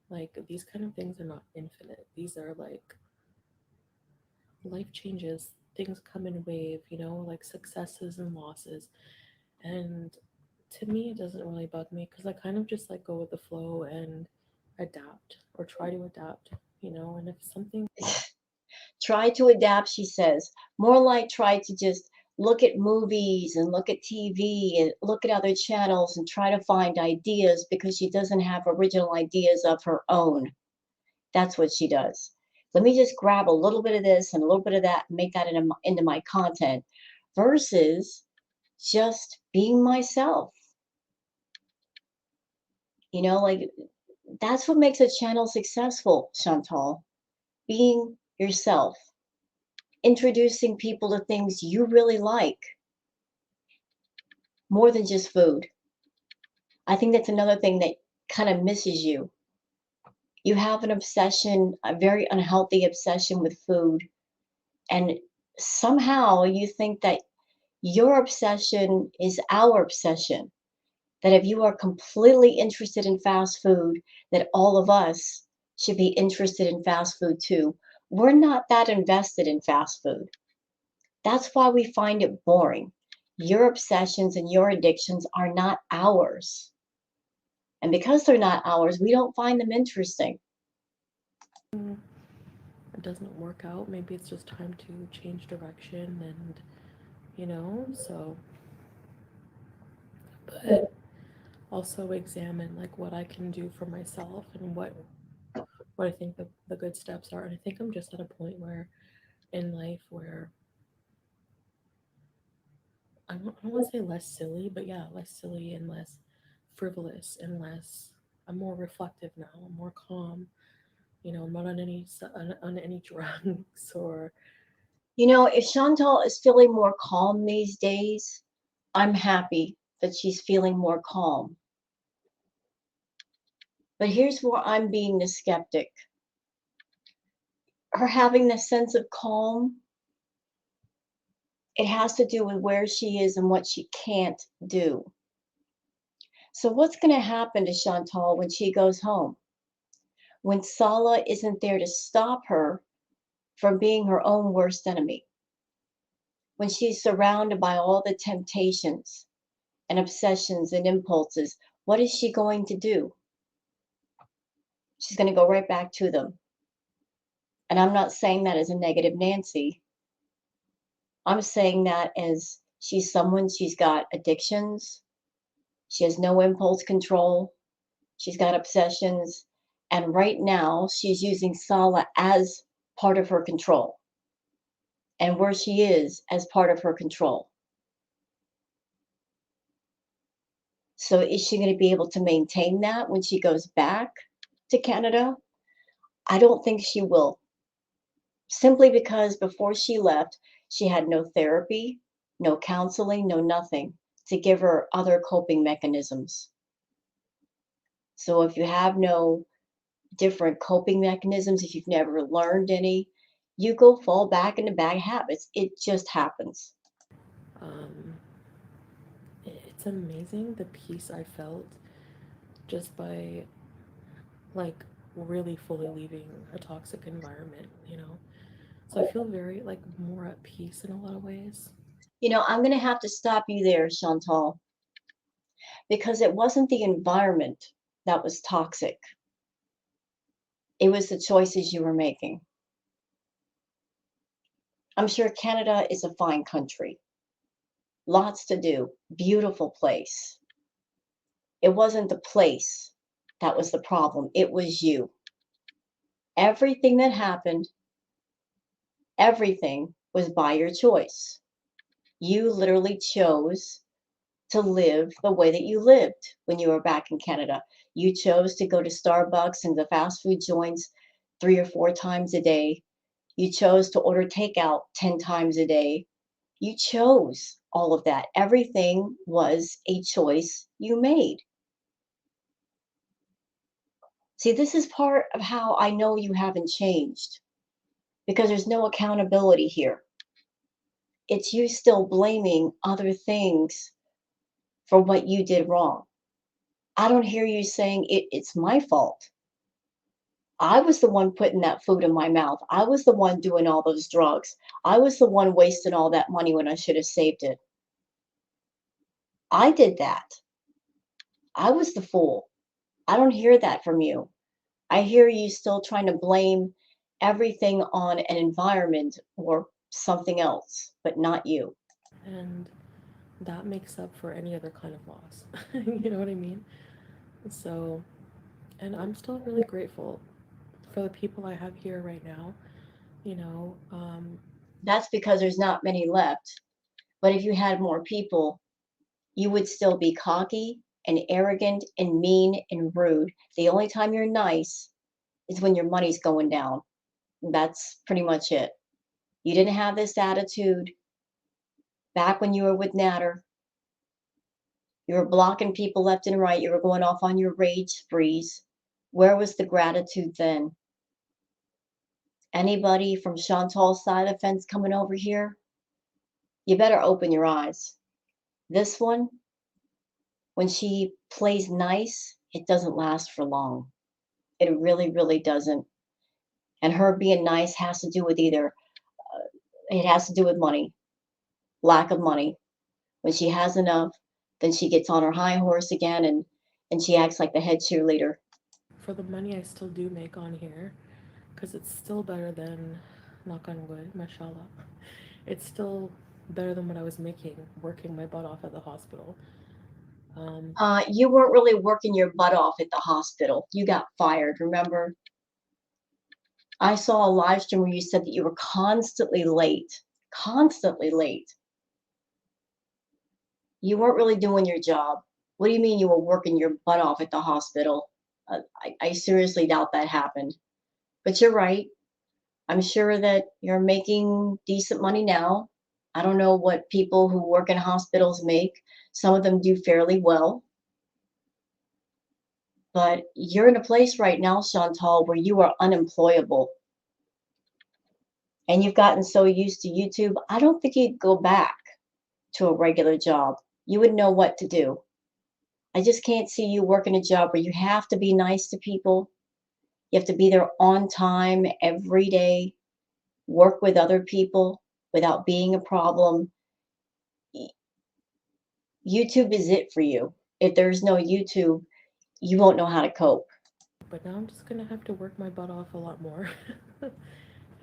Like these kind of things are not infinite. These are like life changes, things come in wave, you know, like successes and losses. And to me, it doesn't really bug me because I kind of just like go with the flow and adapt or try to adapt, you know. And if something Try to adapt, she says. More like try to just look at movies and look at TV and look at other channels and try to find ideas because she doesn't have original ideas of her own. That's what she does. Let me just grab a little bit of this and a little bit of that and make that into my content versus just being myself. Like that's what makes a channel successful, Chantal. Being yourself. introducing people to things you really like more than just food. I think that's another thing that kind of misses you. You have an obsession, a very unhealthy obsession with food, and somehow you think that your obsession is our obsession. That if you are completely interested in fast food, that all of us should be interested in fast food too. We're not that invested in fast food. That's why we find it boring. Your obsessions and your addictions are not ours. And because they're not ours, we don't find them interesting. It doesn't work out. Maybe it's just time to change direction and, so, but also examine like what I can do for myself and what I think the good steps are. And I think I'm just at a point where in life where I don't want to say less silly, but yeah, less silly and less frivolous and less. I'm more reflective now. I'm more calm. I'm not on any drugs or. If Chantal is feeling more calm these days, I'm happy that she's feeling more calm. But here's where I'm being the skeptic. Her having this sense of calm, it has to do with where she is and what she can't do. So, what's going to happen to Chantal when she goes home? When Sala isn't there to stop her from being her own worst enemy? When she's surrounded by all the temptations and obsessions and impulses, what is she going to do? She's going to go right back to them. And I'm not saying that as a negative Nancy. I'm saying that as she's got addictions, she has no impulse control, she's got obsessions, and right now she's using Sala as part of her control and where she is as part of her control. So is she going to be able to maintain that when she goes back to Canada? I don't think she will. Simply because before she left, she had no therapy, no counseling, no nothing to give her other coping mechanisms. So if you have no different coping mechanisms, if you've never learned any, you go fall back into bad habits. It just happens. um, it's amazing the peace I felt just by like really fully leaving a toxic environment. So I feel very like more at peace in a lot of ways. I'm going to have to stop you there, Chantal, because it wasn't the environment that was toxic. It was the choices you were making. I'm sure Canada is a fine country, lots to do, beautiful place. It wasn't the place that was the problem, it was you. Everything that happened, everything was by your choice. You literally chose to live the way that you lived when you were back in Canada. You chose to go to Starbucks and the fast food joints 3 or 4 times a day. You chose to order takeout 10 times a day. You chose all of that. Everything was a choice you made. See, this is part of how I know you haven't changed because there's no accountability here. It's you still blaming other things for what you did wrong. I don't hear you saying it's my fault. I was the one putting that food in my mouth. I was the one doing all those drugs. I was the one wasting all that money when I should have saved it. I did that. I was the fool. I don't hear that from you. I hear you still trying to blame everything on an environment or something else, but not you. And that makes up for any other kind of loss. You know what I mean? So, and I'm still really grateful for the people I have here right now. You know, um, That's because there's not many left. But if you had more people, you would still be cocky and arrogant and mean and rude. The only time you're nice is when your money's going down. That's pretty much it. You didn't have this attitude back when you were with Natter. You were blocking people left and right. You were going off on your rage sprees. Where was the gratitude then? Anybody from Chantal's side of the fence coming over here? You better open your eyes. This one, when she plays nice, it doesn't last for long. It really, really doesn't. And her being nice has to do with it has to do with money, lack of money. When she has enough, then she gets on her high horse again and she acts like the head cheerleader. For the money I still do make on here, because it's still better than, knock on wood, mashallah, it's still better than what I was making working my butt off at the hospital. Um, You weren't really working your butt off at the hospital. You got fired, remember? I saw a live stream where you said that you were constantly late. Constantly late. You weren't really doing your job. What do you mean you were working your butt off at the hospital? I seriously doubt that happened. But you're right. I'm sure that you're making decent money now. I don't know what people who work in hospitals make. Some of them do fairly well. But you're in a place right now, Chantal, where you are unemployable. And you've gotten so used to YouTube, I don't think you'd go back to a regular job. You would know what to do. I just can't see you working a job where you have to be nice to people. You have to be there on time every day, work with other people without being a problem. YouTube is it for you. If there's no YouTube, you won't know how to cope. but now I'm just gonna have to work my butt off a lot more.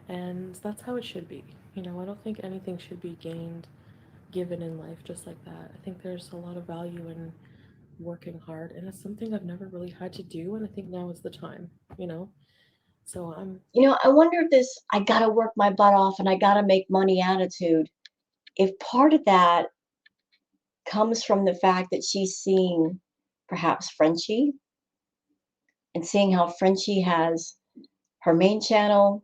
And that's how it should be. I don't think anything should be gained, given in life just like that. I think there's a lot of value in working hard, and it's something I've never really had to do, and I think now is the time, you know? So I'm I wonder if this I gotta work my butt off and I gotta make money attitude, if part of that comes from the fact that she's seeing perhaps Frenchie and seeing how Frenchie has her main channel,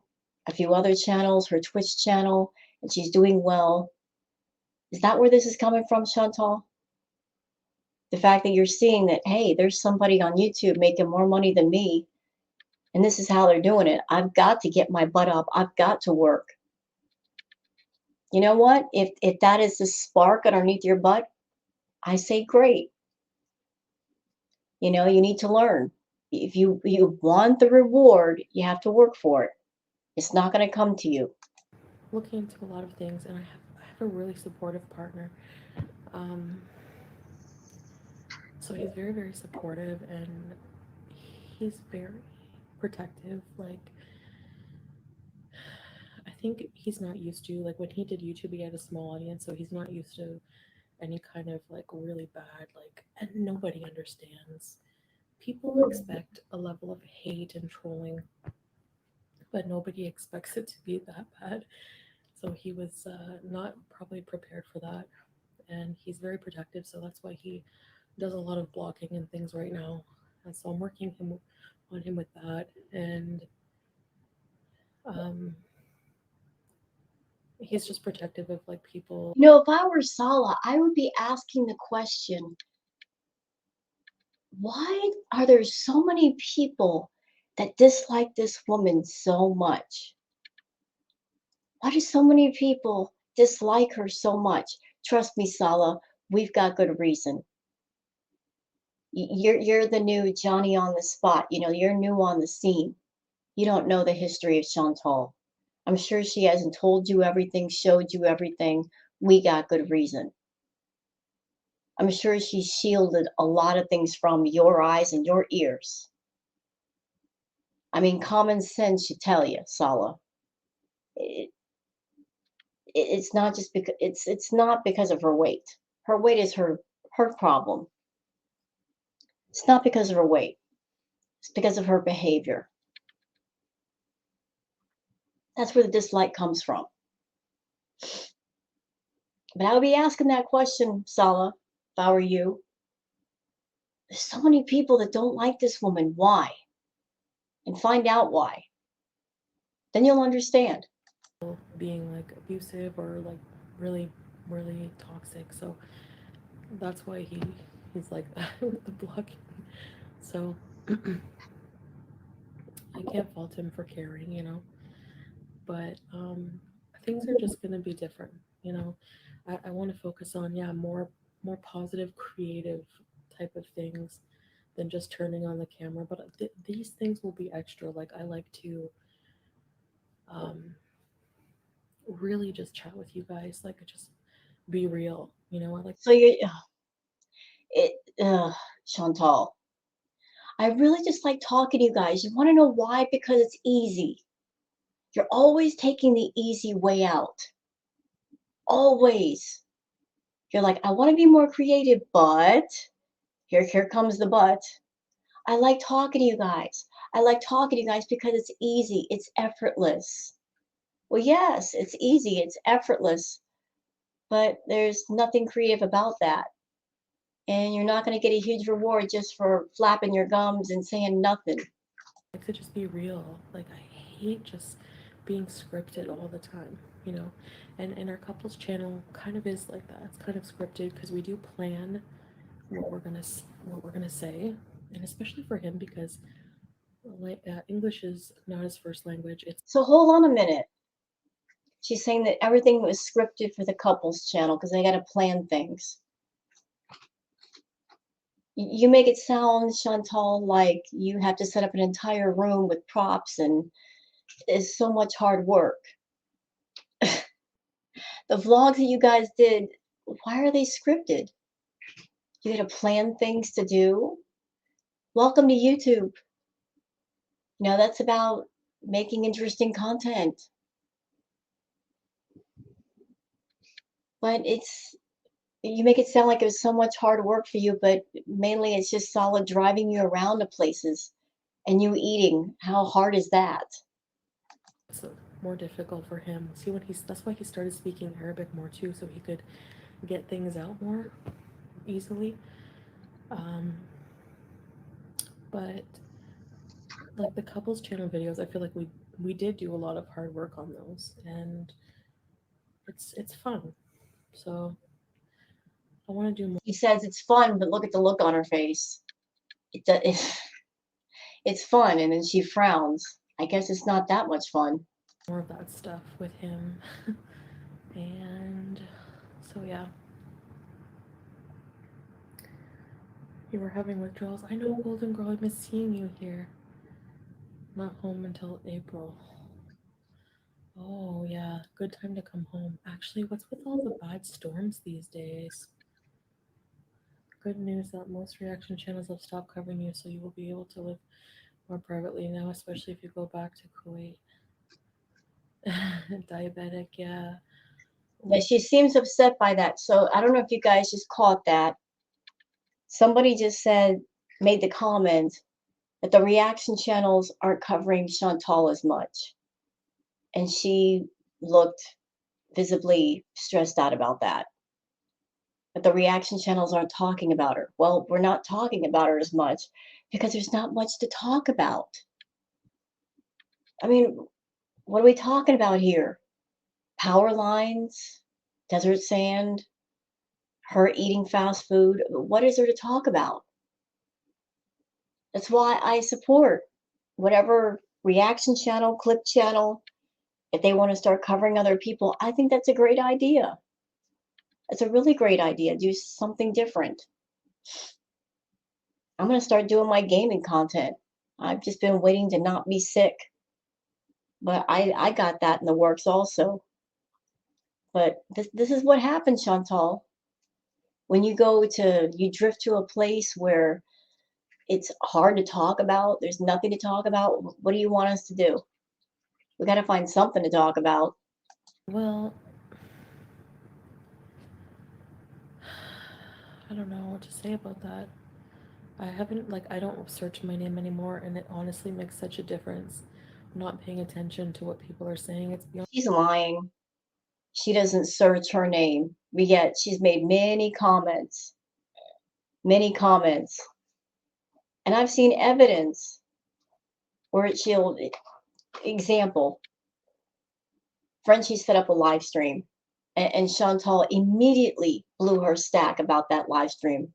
a few other channels, her Twitch channel, and she's doing well. Is that where this is coming from, Chantal? The fact that you're seeing that, hey, there's somebody on YouTube making more money than me, and this is how they're doing it. I've got to get my butt up. I've got to work. You know what? If that is the spark underneath your butt, I say great. You need to learn. If you want the reward, you have to work for it. It's not going to come to you. looking into a lot of things, and I have a really supportive partner. Um, so he's very, very supportive, and he's very protective. Like, I think he's not used to, like, when he did YouTube, he had a small audience, so he's not used to any kind of like really bad, like, and nobody understands. People expect a level of hate and trolling, but nobody expects it to be that bad. So he was not probably prepared for that, and he's very protective. So that's why he does a lot of blocking and things right now. And so I'm working him on him with that, and um, he's just protective of like people. If I were Sala, I would be asking the question, why are there so many people that dislike this woman so much? Why do so many people dislike her so much? Trust me, Sala, we've got good reason. You're the new Johnny on the spot. You're new on the scene. You don't know the history of Chantal. I'm sure she hasn't told you everything, showed you everything. We got good reason. I'm sure she shielded a lot of things from your eyes and your ears. I mean, common sense should tell you, Sala. It, it's not just because it's not because of her weight. Her weight is her problem. It's not because of her weight. It's because of her behavior. That's where the dislike comes from. But I would be asking that question, Sala, if I were you. There's so many people that don't like this woman. Why? And find out why. Then you'll understand. being like abusive or like really, really toxic. So that's why he's like that with the blocking. So I can't fault him for caring, but things are just gonna be different, you know. I want to focus on, yeah, more positive, creative type of things than just turning on the camera. But these things will be extra. Like I like to um, really just chat with you guys, like just be real, I like. So it, Chantal, I really just like talking to you guys. You want to know why? Because it's easy. You're always taking the easy way out. Always. You're like, I want to be more creative, but here comes the but. I like talking to you guys. I like talking to you guys because it's easy. It's effortless. Well, yes, it's easy. It's effortless, but there's nothing creative about that. And you're not going to get a huge reward just for flapping your gums and saying nothing. Like to just be real. Like I hate just being scripted all the time, And our couples channel kind of is like that. It's kind of scripted because we do plan what we're gonna say, and especially for him because English is not his first language. It's So hold on a minute. She's saying that everything was scripted for the couples channel because they got to plan things. You make it sound, Chantal, like you have to set up an entire room with props and it's so much hard work. The vlogs that you guys did, why are they scripted? You got to plan things to do. Welcome to YouTube. That's about making interesting content. But you make it sound like it was so much hard work for you, but mainly it's just solid driving you around to places and you eating. How hard is that? so more difficult for him. See, that's why he started speaking Arabic more too, so he could get things out more easily. Um, but like the couples channel videos, I feel like we did do a lot of hard work on those, and it's fun. So I want to do more. She says it's fun, but look at the look on her face. It's fun, and then she frowns. I guess it's not that much fun. More of that stuff with him. And so, yeah, you were having withdrawals. I know, Golden Girl, I miss seeing you here. Not home until April. Oh, yeah, good time to come home. Actually, what's with all the bad storms these days? Good news that most reaction channels have stopped covering you, so you will be able to live more privately now, especially if you go back to Kuwait. Diabetic, yeah. Yeah, she seems upset by that. So I don't know if you guys just caught that. Somebody just made the comment that the reaction channels aren't covering Chantal as much. And she looked visibly stressed out about that. But the reaction channels aren't talking about her. Well, we're not talking about her as much because there's not much to talk about. I mean, what are we talking about here? Power lines, desert sand, her eating fast food. What is there to talk about? That's why I support whatever reaction channel, clip channel, if they want to start covering other people. I think that's a great idea. It's a really great idea. Do something different. I'm going to start doing my gaming content. I've just been waiting to not be sick, but I got that in the works also. But this is what happens, Chantal. When you drift to a place where it's hard to talk about, there's nothing to talk about. What do you want us to do? We got to find something to talk about. Well, I don't know what to say about that. I haven't, like, I don't search my name anymore, and it honestly makes such a difference. I'm not paying attention to what people are saying. It's beyond. She's lying. She doesn't search her name, but yet she's made many comments, many comments. And I've seen evidence where she'll, example, Frenchie set up a live stream, and Chantal immediately blew her stack about that live stream.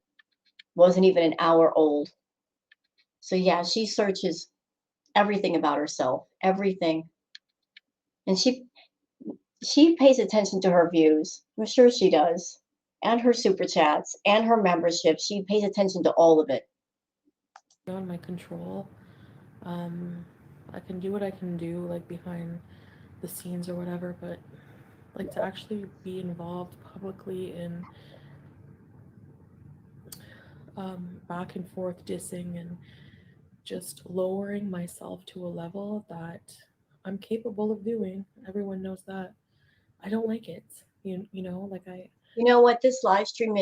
Wasn't even an hour old. So yeah, she searches everything about herself, everything. And she pays attention to her views. I'm sure she does. And her super chats and her membership. She pays attention to all of it. Beyond my control. Um, I can do what I can do, like behind the scenes or whatever, but like to actually be involved publicly in back and forth dissing and just lowering myself to a level that I'm capable of doing. Everyone knows that. I don't like it. You know, like I You know what? This live stream,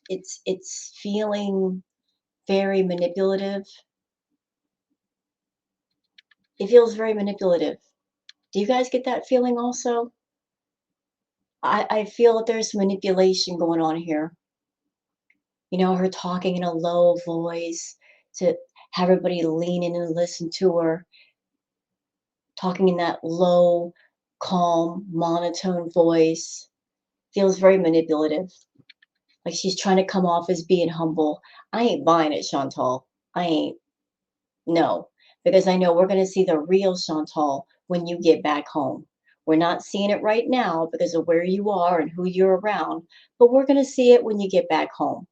it's feeling very manipulative. It feels very manipulative. Do you guys get that feeling also? I feel that there's manipulation going on here. You know, her talking in a low voice to have everybody lean in and listen to her, talking in that low, calm, monotone voice. Feels very manipulative. Like she's trying to come off as being humble. I ain't buying it, Chantal. I ain't. No, because I know we're going to see the real Chantal when you get back home. We're not seeing it right now because of where you are and who you're around, but we're going to see it when you get back home.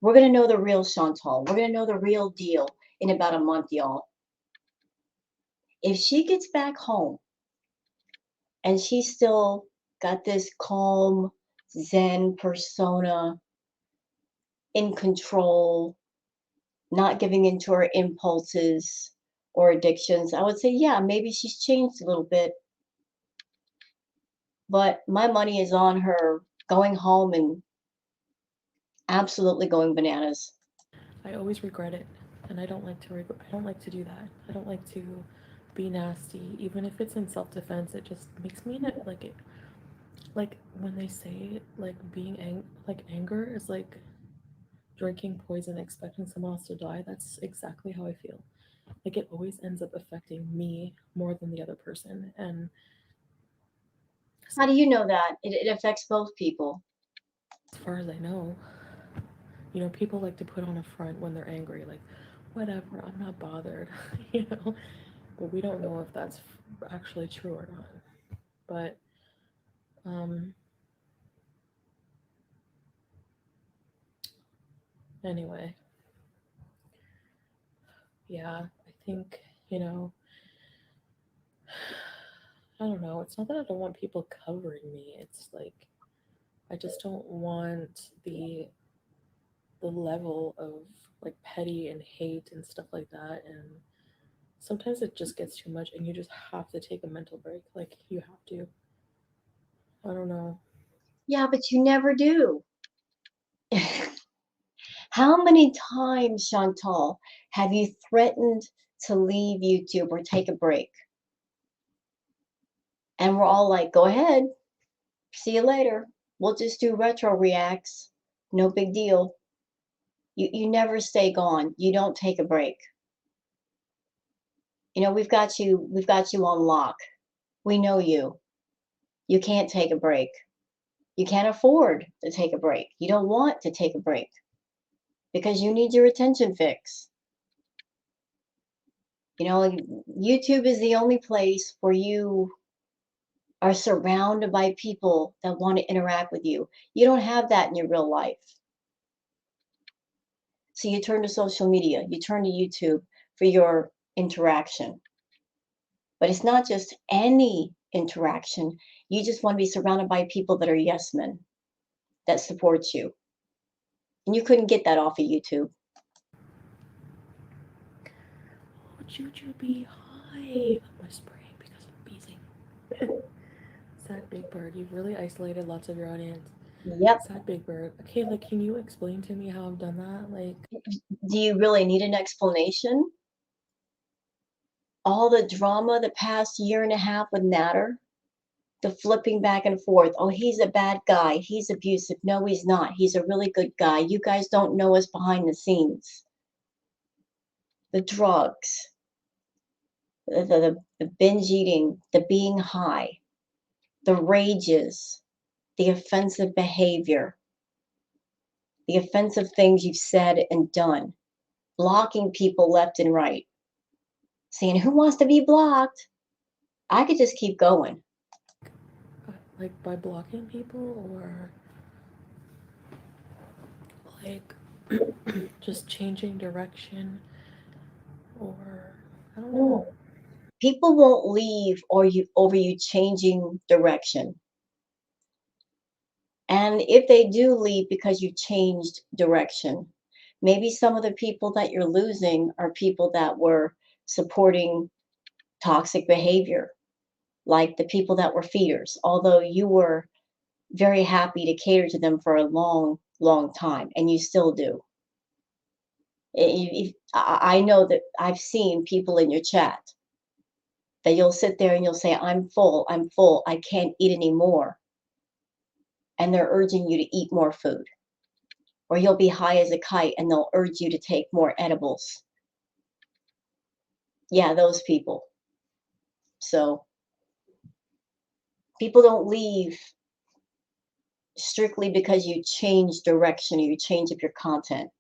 We're going to know the real Chantal. We're going to know the real deal in about a month, y'all. If she gets back home and she's still got this calm, Zen persona, in control, not giving into her impulses or addictions, I would say, yeah, maybe she's changed a little bit. But my money is on her going home and absolutely going bananas. I always regret it, and I don't like to do that. I don't like to be nasty, even if it's in self defense. It just makes me like it. Like when they say like like anger is like drinking poison, expecting someone else to die. That's exactly how I feel. Like it always ends up affecting me more than the other person, and How do you know that? It affects both people. as far as I know, people like to put on a front when they're angry, like, whatever, I'm not bothered, you know? But we don't know if that's actually true or not. But, um, anyway, yeah, I think, I don't know. It's not that I don't want people covering me. It's like, I just don't want the level of like petty and hate and stuff like that. And sometimes it just gets too much and you just have to take a mental break. Like you have to. I don't know. Yeah, but you never do. How many times, Chantal, have you threatened to leave YouTube or take a break? And we're all like, go ahead, see you later. We'll just do retro reacts. No big deal. You never stay gone. You don't take a break. You know, we've got you on lock. We know you. You can't take a break. You can't afford to take a break. You don't want to take a break because you need your attention fix. You know, like, YouTube is the only place where you are surrounded by people that want to interact with you. You don't have that in your real life. So you turn to social media, you turn to YouTube for your interaction. But it's not just any interaction. You just want to be surrounded by people that are yes men, that support you. And you couldn't get that off of YouTube. Oh, Jujubee, hi. I'm whispering because I'm beezing. Sad Big Bird, you've really isolated lots of your audience. Yep. Sad Big Bird. Okay, like, can you explain to me how I've done that? Like, Do you really need an explanation? All the drama the past year and a half with Natter, the flipping back and forth. Oh, he's a bad guy. He's abusive. No, he's not. He's a really good guy. You guys don't know us behind the scenes. The drugs, the binge eating, the being high, the rages, the offensive behavior, the offensive things you've said and done, blocking people left and right, saying, "Who wants to be blocked?" I could just keep going. Like by blocking people or like just changing direction or I don't know. People won't leave or you over you changing direction. And if they do leave because you changed direction, maybe some of the people that you're losing are people that were supporting toxic behavior, like the people that were feeders, although you were very happy to cater to them for a long, long time, and you still do. I know that I've seen people in your chat that you'll sit there and you'll say, I'm full, I can't eat anymore. And they're urging you to eat more food. Or you'll be high as a kite and they'll urge you to take more edibles. Yeah, those people. So people don't leave strictly because you change direction or you change up your content.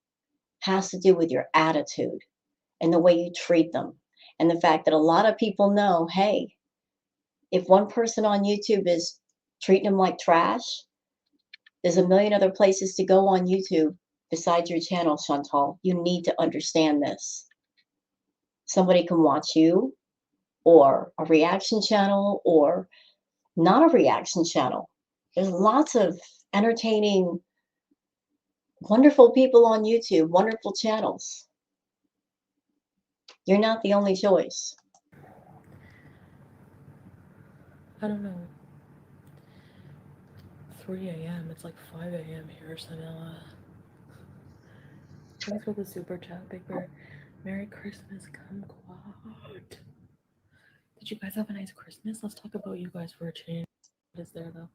It has to do with your attitude and the way you treat them. And the fact that a lot of people know, hey, if one person on YouTube is treating them like trash, there's a million other places to go on YouTube besides your channel, Chantal. You need to understand this. Somebody can watch you or a reaction channel or not a reaction channel. There's lots of entertaining, wonderful people on YouTube, wonderful channels. You're not the only choice. I don't know. 3 a.m. It's like 5 a.m. here, Sanella. Thanks for the super chat, Big Bear. Merry Christmas, kumquat. Did you guys have a nice Christmas? Let's talk about you guys for a change. What is there though?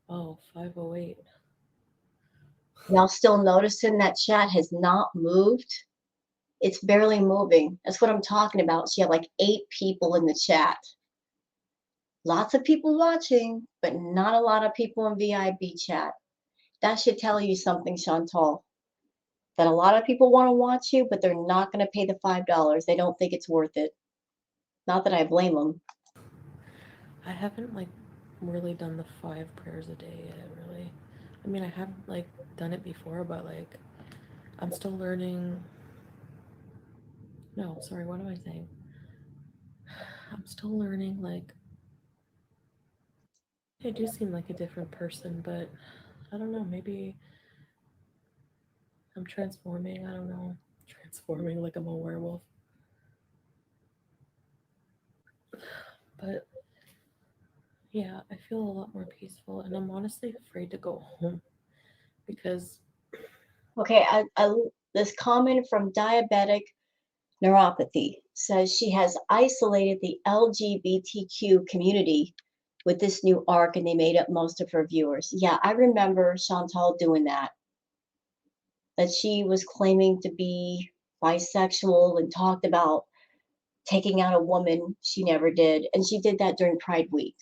Oh, 508. Y'all still noticing that chat has not moved? It's barely moving. That's what I'm talking about. She had like 8 people in the chat. Lots of people watching, but not a lot of people in VIB chat. That should tell you something, Chantal. That a lot of people want to watch you, but they're not going to pay the $5. They don't think it's worth it. Not that I blame them. I haven't like really done the 5 prayers a day yet, really. I mean, I have like done it before, but like I'm still learning. No, sorry, what am I saying? I'm still learning. Like, I do seem like a different person, but I don't know. Maybe I'm transforming. I don't know. Transforming like I'm a werewolf. But yeah, I feel a lot more peaceful, and I'm honestly afraid to go home because Okay, this comment from Diabetic Neuropathy says she has isolated the LGBTQ community with this new arc and they made up most of her viewers. Yeah, I remember Chantal doing that. That she was claiming to be bisexual and talked about taking out a woman. She never did. And she did that during Pride Week.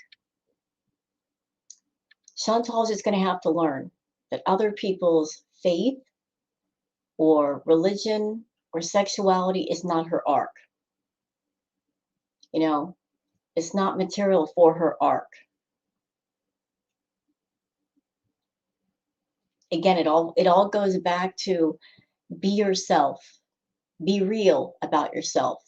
Chantal's just going to have to learn that other people's faith or religion or sexuality is not her arc. You know, it's not material for her arc. Again, it all goes back to be yourself. Be real about yourself.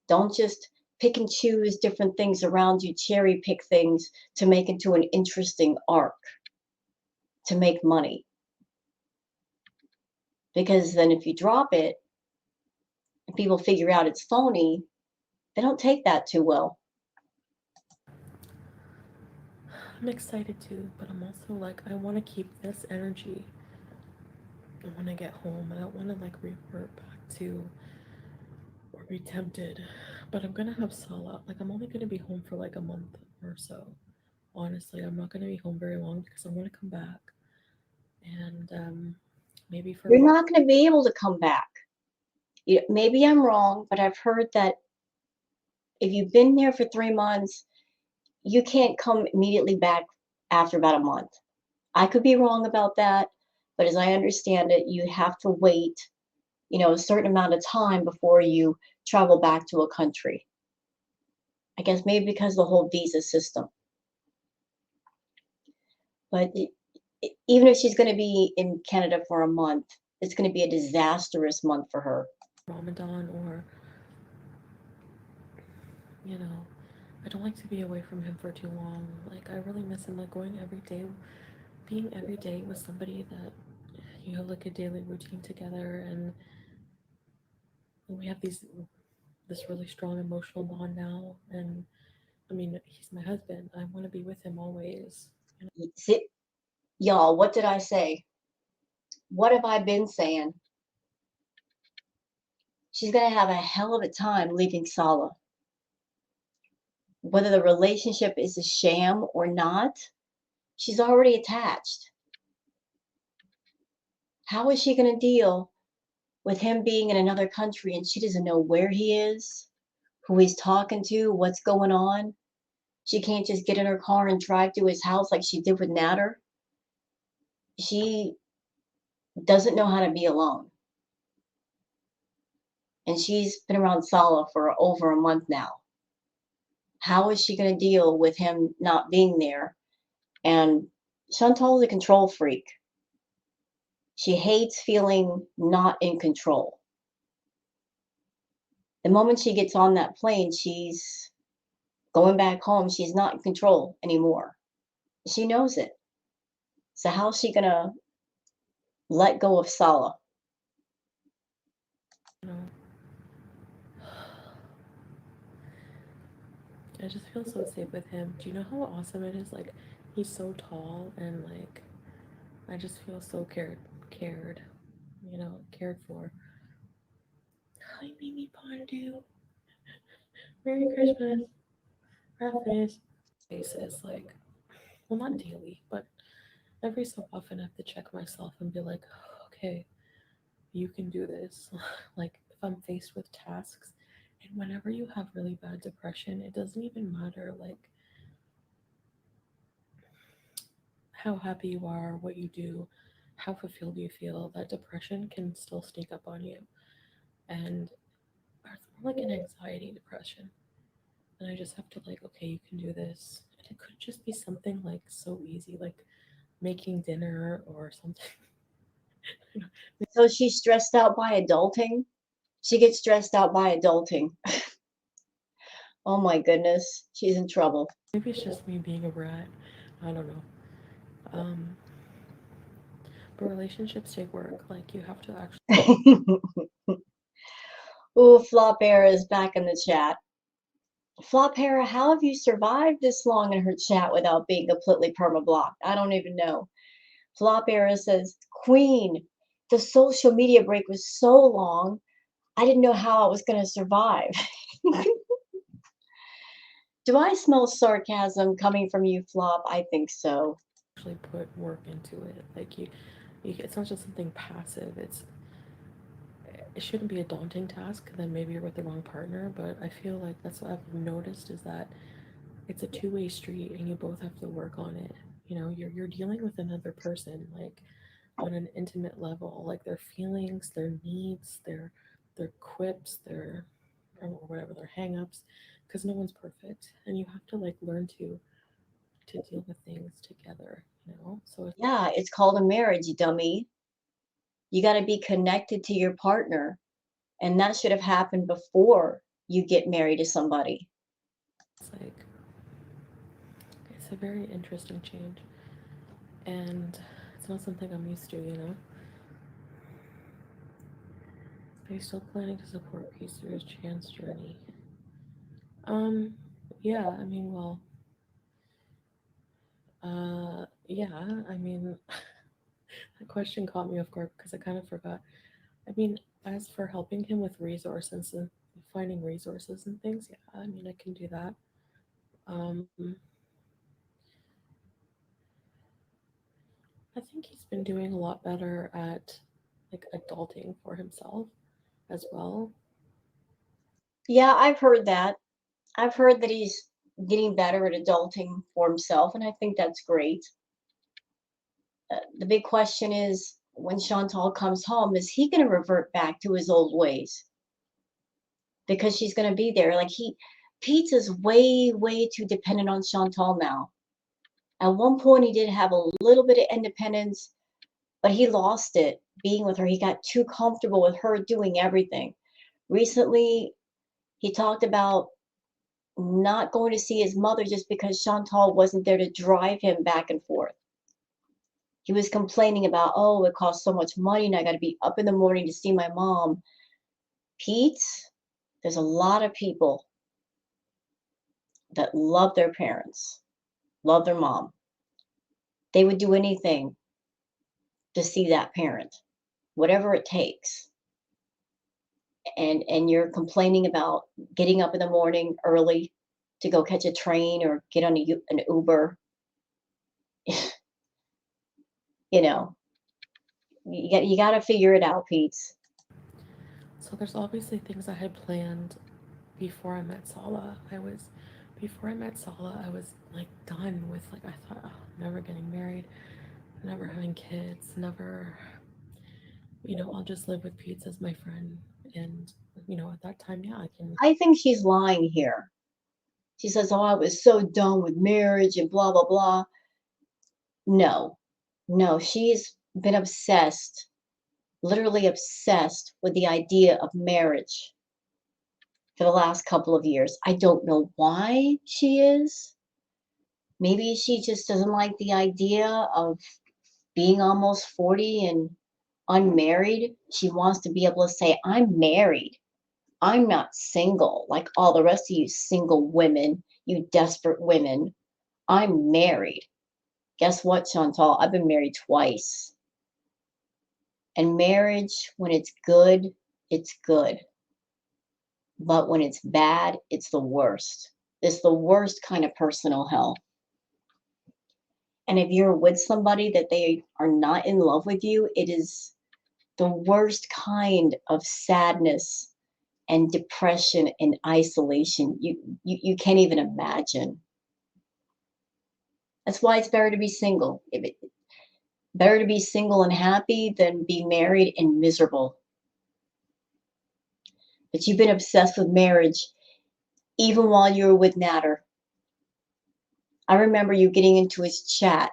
Don't just pick and choose different things around you, cherry pick things to make into an interesting arc to make money. Because then if you drop it and people figure out it's phony, they don't take that too well. I'm excited too, but I'm also like, I want to keep this energy when I get home. I don't want to like revert back to or be tempted. But I'm gonna have Salah. Like, I'm only gonna be home for like a month or so. Honestly, I'm not gonna be home very long because I'm gonna come back and maybe for You're like not going to be able to come back. Maybe I'm wrong, but I've heard that if you've been there for 3 months, you can't come immediately back after about a month. I could be wrong about that, but as I understand it, you have to wait, a certain amount of time before you travel back to a country. I guess maybe because of the whole visa system. But even if she's going to be in Canada for a month, it's going to be a disastrous month for her. Ramadan, or you know, I don't like to be away from him for too long. Like I really miss him. Like going every day, being every day with somebody that you have like a daily routine together, and we have this really strong emotional bond now. And I mean, he's my husband. I want to be with him always. See, y'all, what did I say? What have I been saying? She's going to have a hell of a time leaving Sala. Whether the relationship is a sham or not, she's already attached. How is she going to deal with him being in another country and she doesn't know where he is, who he's talking to, what's going on? She can't just get in her car and drive to his house like she did with Natter. She doesn't know how to be alone. And she's been around Sala for over a month now. How is she going to deal with him not being there? And Chantal's a control freak. She hates feeling not in control. The moment she gets on that plane, she's going back home. She's not in control anymore. She knows it. So how's she going to let go of Sala? You know, I just feel so safe with him. Do you know how awesome it is? Like he's so tall, and like I just feel so cared, cared for. Hi, Mimi Pondu. Merry Christmas. Breakfast. Basis, like, well, not daily, but every so often I have to check myself and be like, okay, you can do this. Like, if I'm faced with tasks, and whenever you have really bad depression, it doesn't even matter, like, how happy you are, what you do, how fulfilled you feel, that depression can still sneak up on you. And it's more like an anxiety depression. And I just have to, like, okay, you can do this. And it could just be something like so easy, like making dinner or something. So she's stressed out by adulting. She gets stressed out by adulting. Oh my goodness, she's in trouble. Maybe it's just me being a brat. I don't know. Um, but relationships take work. Like you have to actually. Ooh, Flop Air is back in the chat. Flop Hair, how have you survived this long in her chat without being completely perma-blocked? I don't even know. Flop Air says, Queen, the social media break was so long, I didn't know how I was going to survive. Do I smell sarcasm coming from you, Flop? I think so. Actually put work into it. Like it's not just something passive. It shouldn't be a daunting task. Then maybe you're with the wrong partner. But I feel like that's what I've noticed is that it's a two-way street, and you both have to work on it. You're dealing with another person, like on an intimate level, like their feelings, their needs, their quips, their or whatever their hang-ups, because no one's perfect, and you have to like learn to deal with things together. So Yeah, it's called a marriage, dummy. You got to be connected to your partner, and that should have happened before you get married to somebody. it's like it's a very interesting change, and it's not something I'm used to. Are you still planning to support Peace through his chance journey? Um, yeah, I mean, well, yeah, I mean, that question caught me off guard because I kind of forgot. I mean, as for helping him with resources and finding resources and things, yeah, I mean, I can do that. Um, I think he's been doing a lot better at like adulting for himself as well. Yeah, I've heard that. I've heard that he's getting better at adulting for himself, and I think that's great. The big question is when Chantal comes home, is he going to revert back to his old ways? Because she's going to be there. Pete's is way, way too dependent on Chantal now. At one point, he did have a little bit of independence, but he lost it being with her. He got too comfortable with her doing everything. Recently, he talked about not going to see his mother just because Chantal wasn't there to drive him back and forth. He was complaining about, oh, it costs so much money and I got to be up in the morning to see my mom. Pete, there's a lot of people that love their parents, love their mom. They would do anything to see that parent, whatever it takes. And you're complaining about getting up in the morning early to go catch a train or get on an Uber. you know, you got to figure it out, Pete. So there's obviously things I had planned before I met Sala. Before I met Sala, I was like done with like I thought, oh, never getting married, never having kids, never, I'll just live with Pete as my friend. And at that time, yeah, I can. I think she's lying here. She says, "Oh, I was so done with marriage and blah blah blah." No, no, she's been obsessed, literally obsessed with the idea of marriage for the last couple of years. I don't know why she is. Maybe she just doesn't like the idea of being almost 40 and unmarried. She wants to be able to say, I'm married. I'm not single like all the rest of you single women, you desperate women. I'm married. Guess what, Chantal? I've been married twice. And marriage, when it's good, it's good. But when it's bad, it's the worst. It's the worst kind of personal hell. And if you're with somebody that they are not in love with you, it is the worst kind of sadness and depression and isolation you can't even imagine. That's why it's better to be single. Better to be single and happy than be married and miserable. But you've been obsessed with marriage even while you were with Natter. I remember you getting into his chat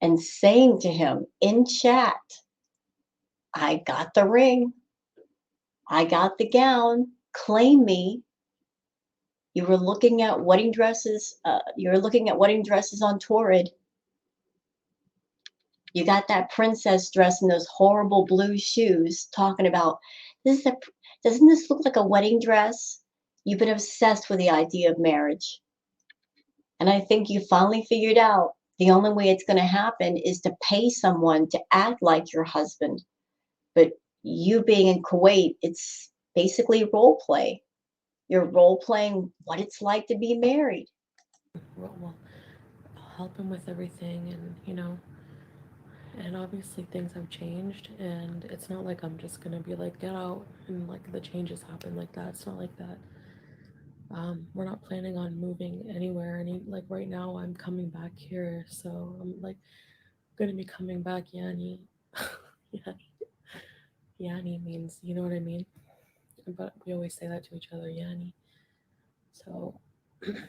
and saying to him in chat, I got the ring, I got the gown, claim me. You were looking at wedding dresses. You were looking at wedding dresses on Torrid. You got that princess dress and those horrible blue shoes. Talking about this is a, doesn't this look like a wedding dress? You've been obsessed with the idea of marriage, and I think you finally figured out the only way it's going to happen is to pay someone to act like your husband. But you being in Kuwait, it's basically role play. You're role playing what it's like to be married. Well, I'll help him with everything, and and obviously things have changed, and it's not like I'm just gonna be like get out and like the changes happen like that. It's not like that. We're not planning on moving anywhere. Any like right now, I'm coming back here, so I'm like gonna be coming back, Yanni. Yanni, Yanni means you know what I mean. But we always say that to each other, Yanni. So I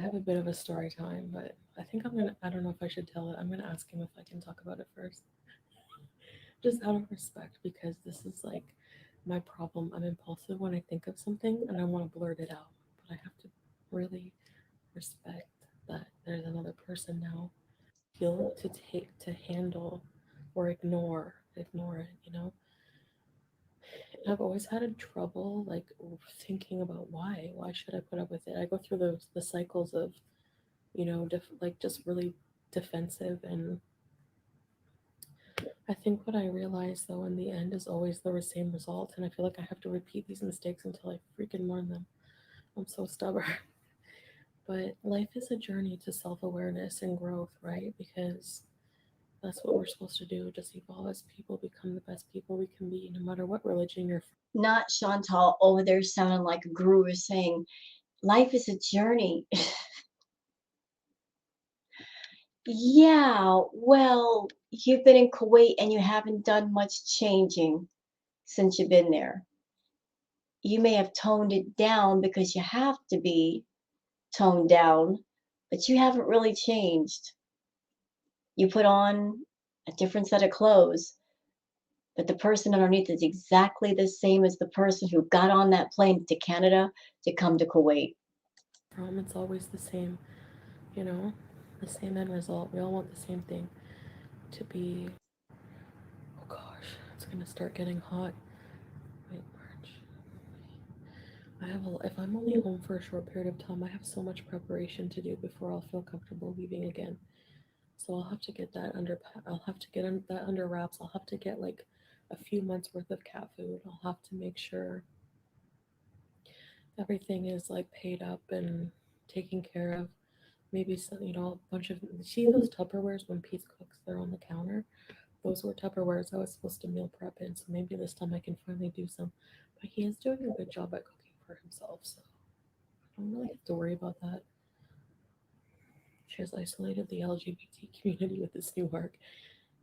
have a bit of a story time, but I think I'm gonna. I don't know if I should tell it. I'm gonna ask him if I can talk about it first, just out of respect, because this is like my problem. I'm impulsive when I think of something and I want to blurt it out, but I have to really respect that there's another person now feel to take to handle or ignore it. And I've always had a trouble like thinking about why should I put up with it. I go through the cycles of like just really defensive. And I think what I realize though in the end is always the same result, and I feel like I have to repeat these mistakes until I freaking learn them. I'm so stubborn. But life is a journey to self-awareness and growth, right? Because That's what we're supposed to do. Just evolve as people, become the best people we can be, no matter what religion you're from. Not Chantal over there sounding like a guru saying, life is a journey. Yeah, well, you've been in Kuwait and you haven't done much changing since you've been there. You may have toned it down because you have to be toned down, but you haven't really changed. You put on a different set of clothes, but the person underneath is exactly the same as the person who got on that plane to Canada to come to Kuwait. It's always the same, you know, the same end result. We all want the same thing to be. Oh gosh, it's gonna start getting hot. Wait, March. If I'm only home for a short period of time, I have so much preparation to do before I'll feel comfortable leaving again. So I'll have to get that I'll have to get that under wraps. I'll have to get like a few months worth of cat food. I'll have to make sure everything is like paid up and taken care of. Maybe some, a bunch of see those Tupperwares when Pete cooks, they're on the counter. Those were Tupperwares I was supposed to meal prep in, so maybe this time I can finally do some. But he is doing a good job at cooking for himself, so I don't really have to worry about that. She has isolated the LGBT community with this new arc,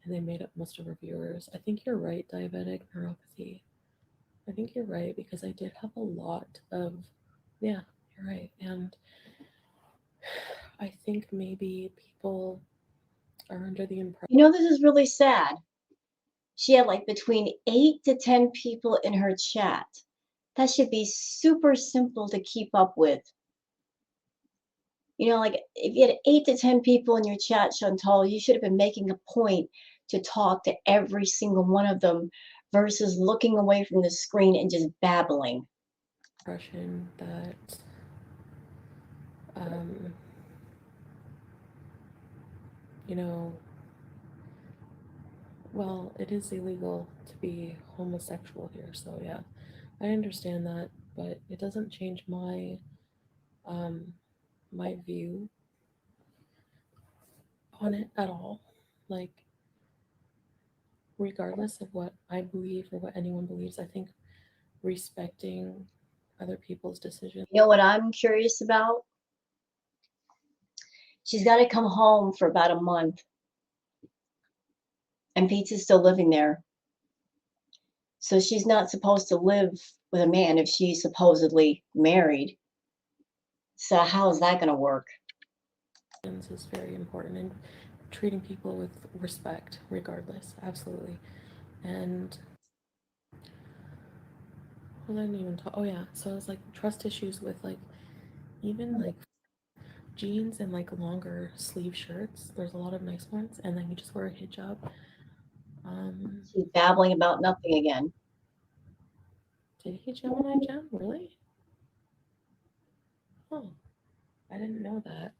and they made up most of her viewers. I think you're right, diabetic neuropathy. I think you're right because I did have a lot of, yeah, you're right. And I think maybe people are under the impression. This is really sad. She had like between 8 to 10 people in her chat. That should be super simple to keep up with. Like if you had 8 to 10 people in your chat, Chantal, you should have been making a point to talk to every single one of them versus looking away from the screen and just babbling. Impression that um, you know, well, it is illegal to be homosexual here, so yeah, I understand that, but it doesn't change um, my view on it at all. Like, regardless of what I believe or what anyone believes, I think respecting other people's decisions. You know what I'm curious about? She's got to come home for about a month, and Pete's is still living there. So she's not supposed to live with a man if she's supposedly married. So how is that going to work? Is very important and treating people with respect regardless, absolutely. And well, I didn't even talk. Oh yeah, so it's like trust issues with like even like jeans and like longer sleeve shirts. There's a lot of nice ones, and then you just wear a hijab. She's babbling about nothing again. Did he Gemini Gem? Really? Oh, I didn't know that.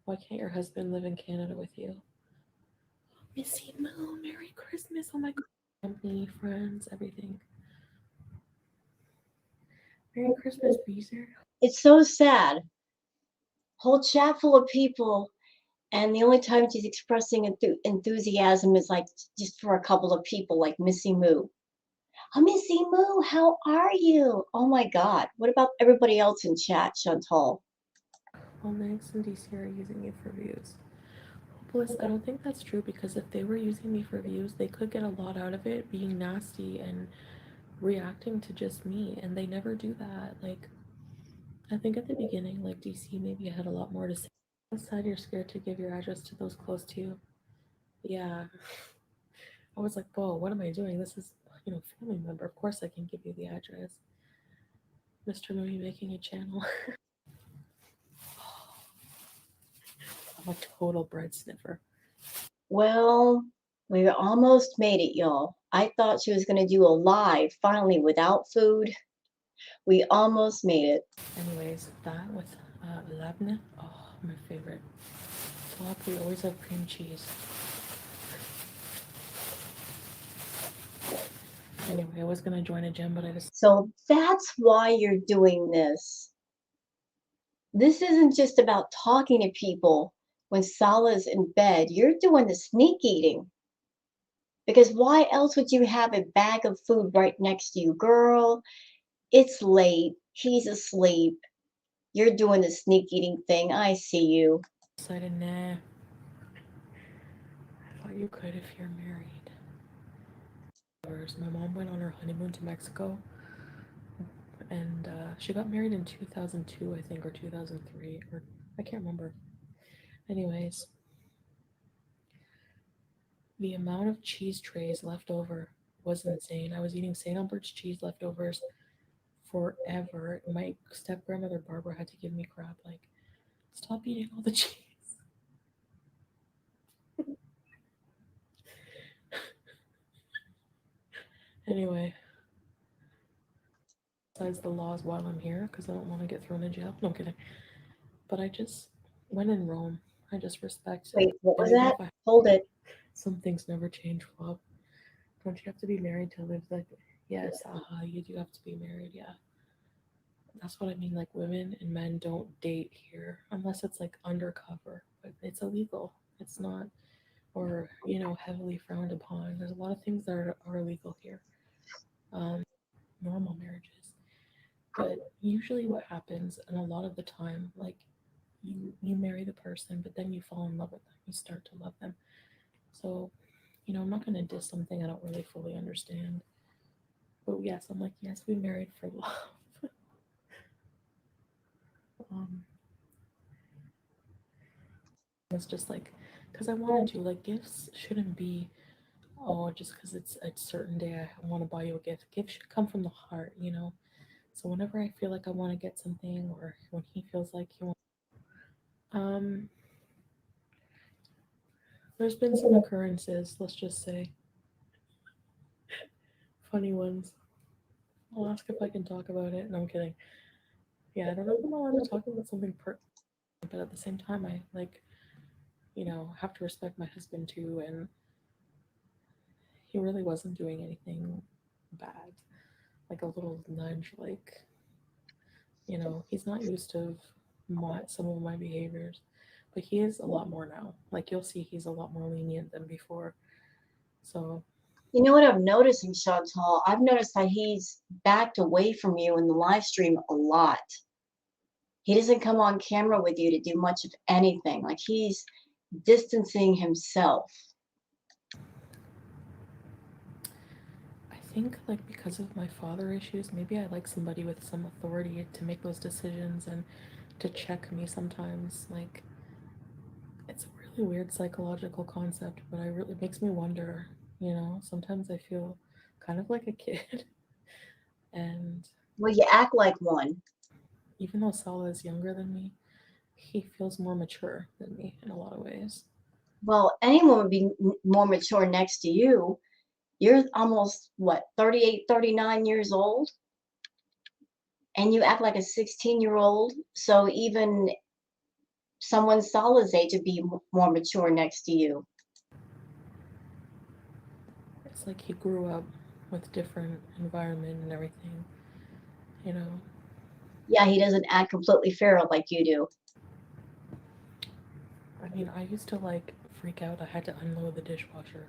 Why can't your husband live in Canada with you? Missy Moo, Merry Christmas! Oh my God, family, friends, everything. Merry Christmas, Beezer. It's so sad. Whole chat full of people, and the only time she's expressing enthusiasm is like just for a couple of people, like Missy Moo. Oh, Missy Moo, how are you? Oh my God. What about everybody else in chat, Chantal? Well, Max and DC are using me for views. Hopeless, I don't think that's true because if they were using me for views, they could get a lot out of it being nasty and reacting to just me, and they never do that. Like, I think at the beginning, like DC maybe had a lot more to say. Outside, you're scared to give your address to those close to you. Yeah. I was like, whoa, what am I doing? This is, family member. Of course I can give you the address. Mr. Mooney making a channel. I'm a total bread sniffer. Well, we almost made it, y'all. I thought she was going to do a live finally without food. We almost made it. Anyways, that with labneh, oh, my favorite. Top, we always have cream cheese. Anyway, I was gonna join a gym, but I just. So that's why you're doing this. This isn't just about talking to people. when Salah's in bed, you're doing the sneak eating. Because why else would you have a bag of food right next to you? Girl, it's late. He's asleep. You're doing the sneak eating thing. I see you. Decided, nah. I thought you could if you're married. My mom went on her honeymoon to Mexico, and she got married in 2002, I think, or 2003, or I can't remember. Anyways, the amount of cheese trays left over was insane. I was eating St. Albert's cheese leftovers forever. My step grandmother Barbara had to give me crap like, stop eating all the cheese. Anyway, besides the laws while I'm here, because I don't want to get thrown in jail. No, I'm kidding. But I just, when in Rome, I just respect it. Wait, what And was even that? if I, Hold it. some things never change, Flop. Don't you have to be married to live like, yes, you do have to be married, yeah. That's what I mean. Like, women and men don't date here unless it's like undercover, but it's illegal. It's not, or heavily frowned upon. There's a lot of things that are illegal here. Um, Normal marriages, but usually what happens, and a lot of the time, like you marry the person, but then you fall in love with them. You start to love them. So, I'm not gonna diss something I don't really fully understand. But yes, I'm like, yes, we married for love. um, it's just like, because I wanted to, like, gifts shouldn't be, oh, just because it's a certain day I want to buy you a gift. Gifts should come from the heart. So whenever I feel like I want to get something, or when he feels like he wants, um, there's been some occurrences, let's just say, funny ones. I'll ask if I can talk about it. No, I'm kidding. Yeah, I don't know if I'm allowed to talk about something but at the same time, I like, have to respect my husband too, and he really wasn't doing anything bad. Like a little nudge, like, he's not used to some of my behaviors, but he is a lot more now. Like, you'll see he's a lot more lenient than before. So, You know what I'm noticing, Chantal? I've noticed that he's backed away from you in the live stream a lot. He doesn't come on camera with you to do much of anything. Like he's distancing himself. I think, like, because of my father issues, maybe I like somebody with some authority to make those decisions and to check me sometimes. Like, it's a really weird psychological concept, but it makes me wonder. Sometimes I feel kind of like a kid. And Well, you act like one. even though Sala is younger than me, he feels more mature than me in a lot of ways. Well, anyone would be more mature next to you. You're almost, what, 38, 39 years old? And you act like a 16-year-old. So even someone Salah's age would be more mature next to you. It's like he grew up with different environment and everything, you know. Yeah, he doesn't act completely feral like you do. I mean, I used to like freak out. I had to unload the dishwasher.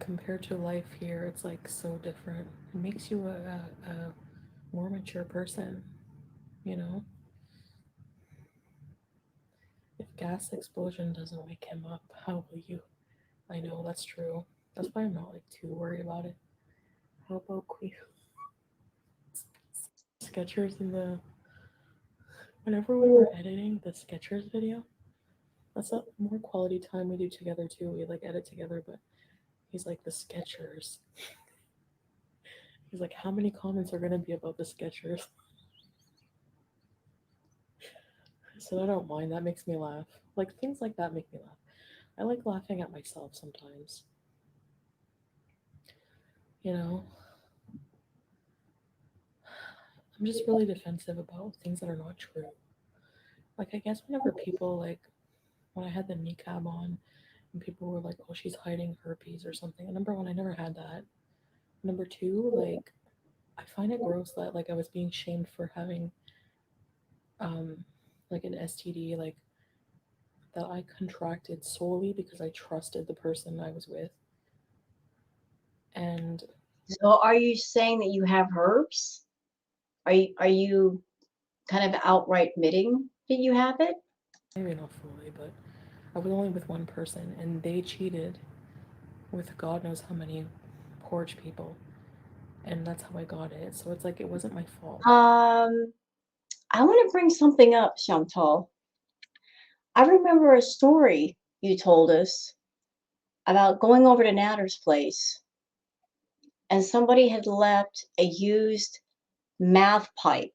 Compared to life here, it's like so different. It makes you a more mature person, you know. If gas explosion doesn't wake him up, how will you? I know that's true. That's why I'm not like too worried about it. How about Queen Skechers in the whenever we were editing the Skechers video? That's a more quality time we do together too. We like edit together, but he's like the Skechers. He's like, how many comments are gonna be about the Skechers? So I don't mind. That makes me laugh. Like, things like that make me laugh. I like laughing at myself sometimes. You know, I'm just really defensive about things that are not true. Like, I guess whenever people like when I had the niqab on and people were like, "Oh, she's hiding herpes or something." Number one, I never had that. Number two, like, I find it gross that like I was being shamed for having um like an STD, like that I contracted solely because I trusted the person I was with. And So are you saying that you have herpes? Are you kind of outright admitting that you have it? maybe not fully, but I was only with one person and they cheated with God knows how many porch people. And that's how I got it. So it's like it wasn't my fault. Um, I want to bring something up, Chantal. I remember a story you told us about going over to Natter's place and somebody had left a used math pipe.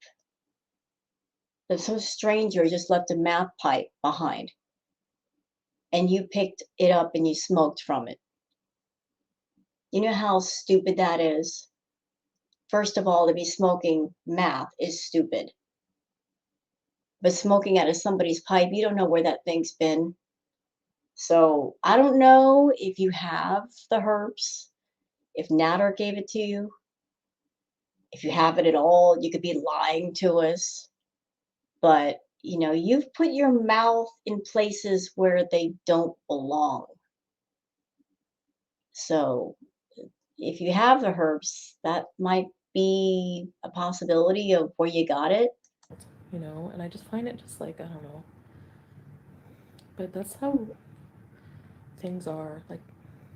That some stranger just left a math pipe behind and you picked it up and you smoked from it. You know how stupid that is? First of all, to be smoking math is stupid. But smoking out of somebody's pipe, you don't know where that thing's been. So I don't know if you have the herpes, if Natter gave it to you, if you have it at all, you could be lying to us. But, you've put your mouth in places where they don't belong. So if you have the herpes, that might be a possibility of where you got it. And I just find it just like, I don't know. But that's how things are. Like,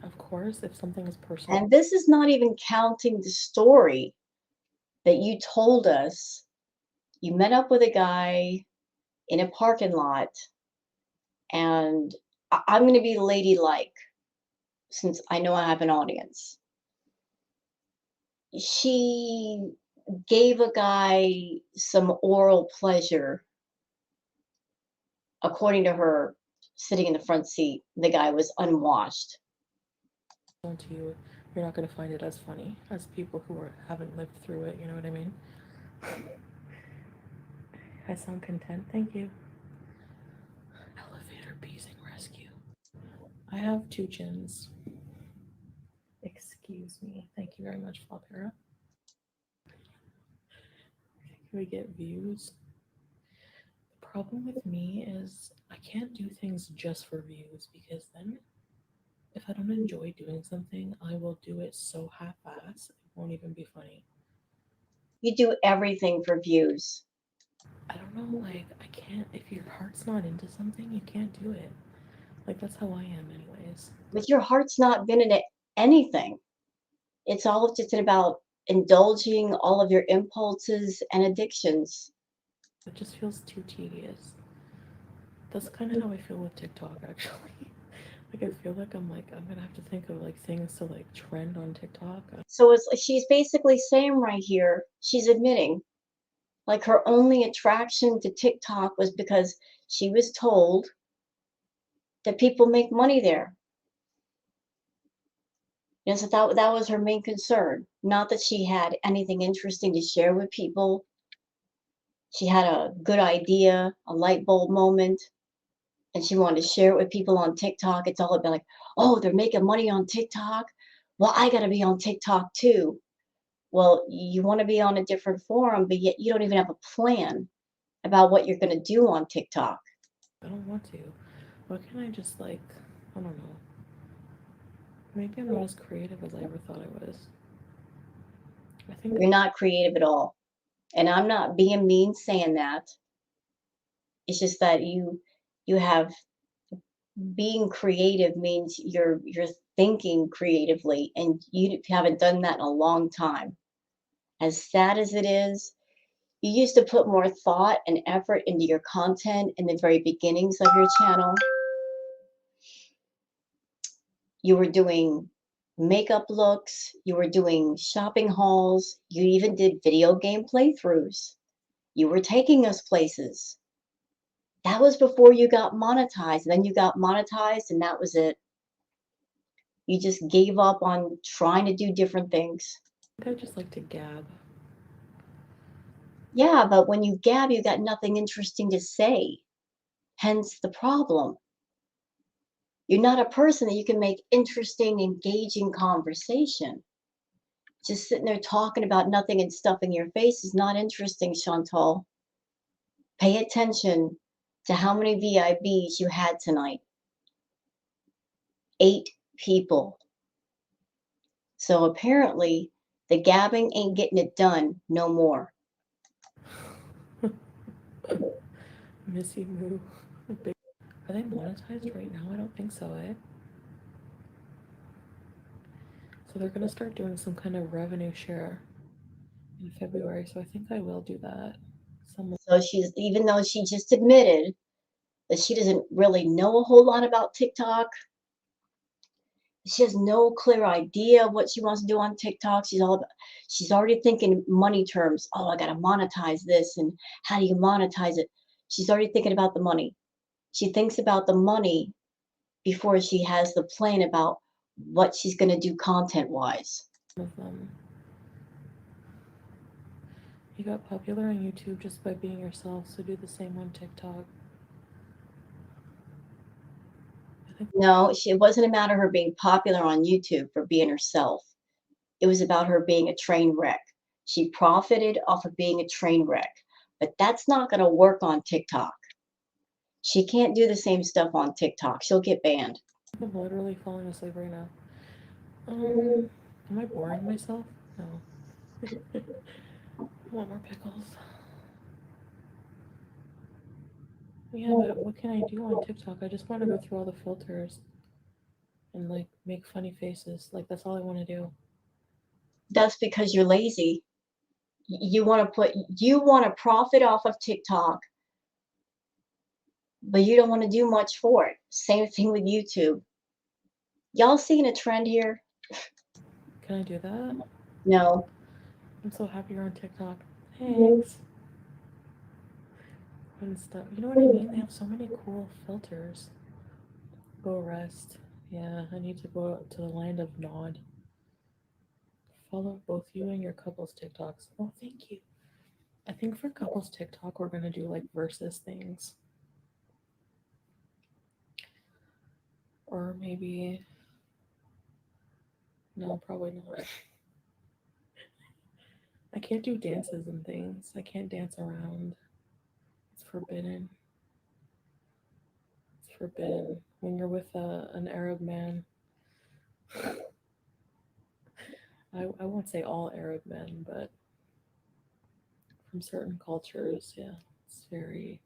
of course, if something is personal, And this is not even counting the story that you told us. You met up with a guy in a parking lot, and I'm going to be ladylike since I know I have an audience. She gave a guy some oral pleasure, according to her, sitting in the front seat. The guy was unwashed. to you, you're not going to find it as funny as people who haven't lived through it. You know what I mean? I sound content. Thank you. Elevator beezing rescue. I have two chins. Excuse me. Thank you very much, Flopera. Can we get views? The problem with me is I can't do things just for views because then if I don't enjoy doing something, I will do it so half-ass it won't even be funny. You do everything for views. I don't know, like I can't. If your heart's not into something, you can't do it. Like that's how I am, anyways. But your heart's not been in anything. It's all just about indulging all of your impulses and addictions. It just feels too tedious. That's kind of how I feel with TikTok, actually. Like I feel like I'm gonna have to think of like things to like trend on TikTok. So it's like she's basically saying right here, she's admitting, like her only attraction to TikTok was because she was told that people make money there. So that was her main concern. Not that she had anything interesting to share with people. She had a good idea, a light bulb moment, and she wanted to share it with people on TikTok. It's all about like, oh, they're making money on TikTok. Well, I got to be on TikTok too. Well, you want to be on a different forum, but yet you don't even have a plan about what you're going to do on TikTok. I don't want to. Why can't I just like, I don't know. Maybe I'm not as creative as I ever thought I was. I think You're not creative at all. And I'm not being mean saying that. It's just that you have being creative means you're thinking creatively and you haven't done that in a long time. As sad as it is, you used to put more thought and effort into your content in the very beginnings of your channel. You were doing makeup looks, you were doing shopping hauls, you even did video game playthroughs. You were taking us places. That was before you got monetized. Then you got monetized and that was it. You just gave up on trying to do different things. I just like to gab. Yeah, but when you gab, you got nothing interesting to say. Hence the problem. You're not a person that you can make interesting, engaging conversation. Just sitting there talking about nothing and stuffing your face is not interesting, Chantal. Pay attention to how many VIBs you had tonight. 8 people. So apparently, the gabbing ain't getting it done no more. Missy Moo. Are they monetized right now? I don't think so, eh? So they're gonna start doing some kind of revenue share in February, so I think I will do that. So she's, even though she just admitted that she doesn't really know a whole lot about TikTok, she has no clear idea what she wants to do on TikTok. She's already thinking money terms. Oh, I got to monetize this, and how do you monetize it? She's already thinking about the money. She thinks about the money before she has the plan about what she's going to do content wise. Of them. You got popular on YouTube just by being yourself, so do the same on TikTok. No, it wasn't a matter of her being popular on YouTube for being herself. It was about her being a train wreck. She profited off of being a train wreck, but that's not going to work on TikTok. She can't do the same stuff on TikTok. She'll get banned. I'm literally falling asleep right now. Am I boring myself? No. I want more pickles. Yeah, but what can I do on TikTok? I just want to go through all the filters and like make funny faces. Like that's all I want to do. That's because you're lazy. You want to profit off of TikTok, but you don't want to do much for it. Same thing with YouTube. Y'all seeing a trend here? Can I do that? No. I'm so happy you're on TikTok. Thanks. And stuff. You know what I mean? They have so many cool filters. Go rest. Yeah, I need to go to the land of Nod. Follow both you and your couple's TikToks. Oh, thank you. I think for couples TikTok, we're gonna do like versus things. Or maybe. No, probably not. I can't do dances and things. I can't dance around. It's forbidden. It's forbidden. When you're with an Arab man, I won't say all Arab men, but from certain cultures, yeah, it's very.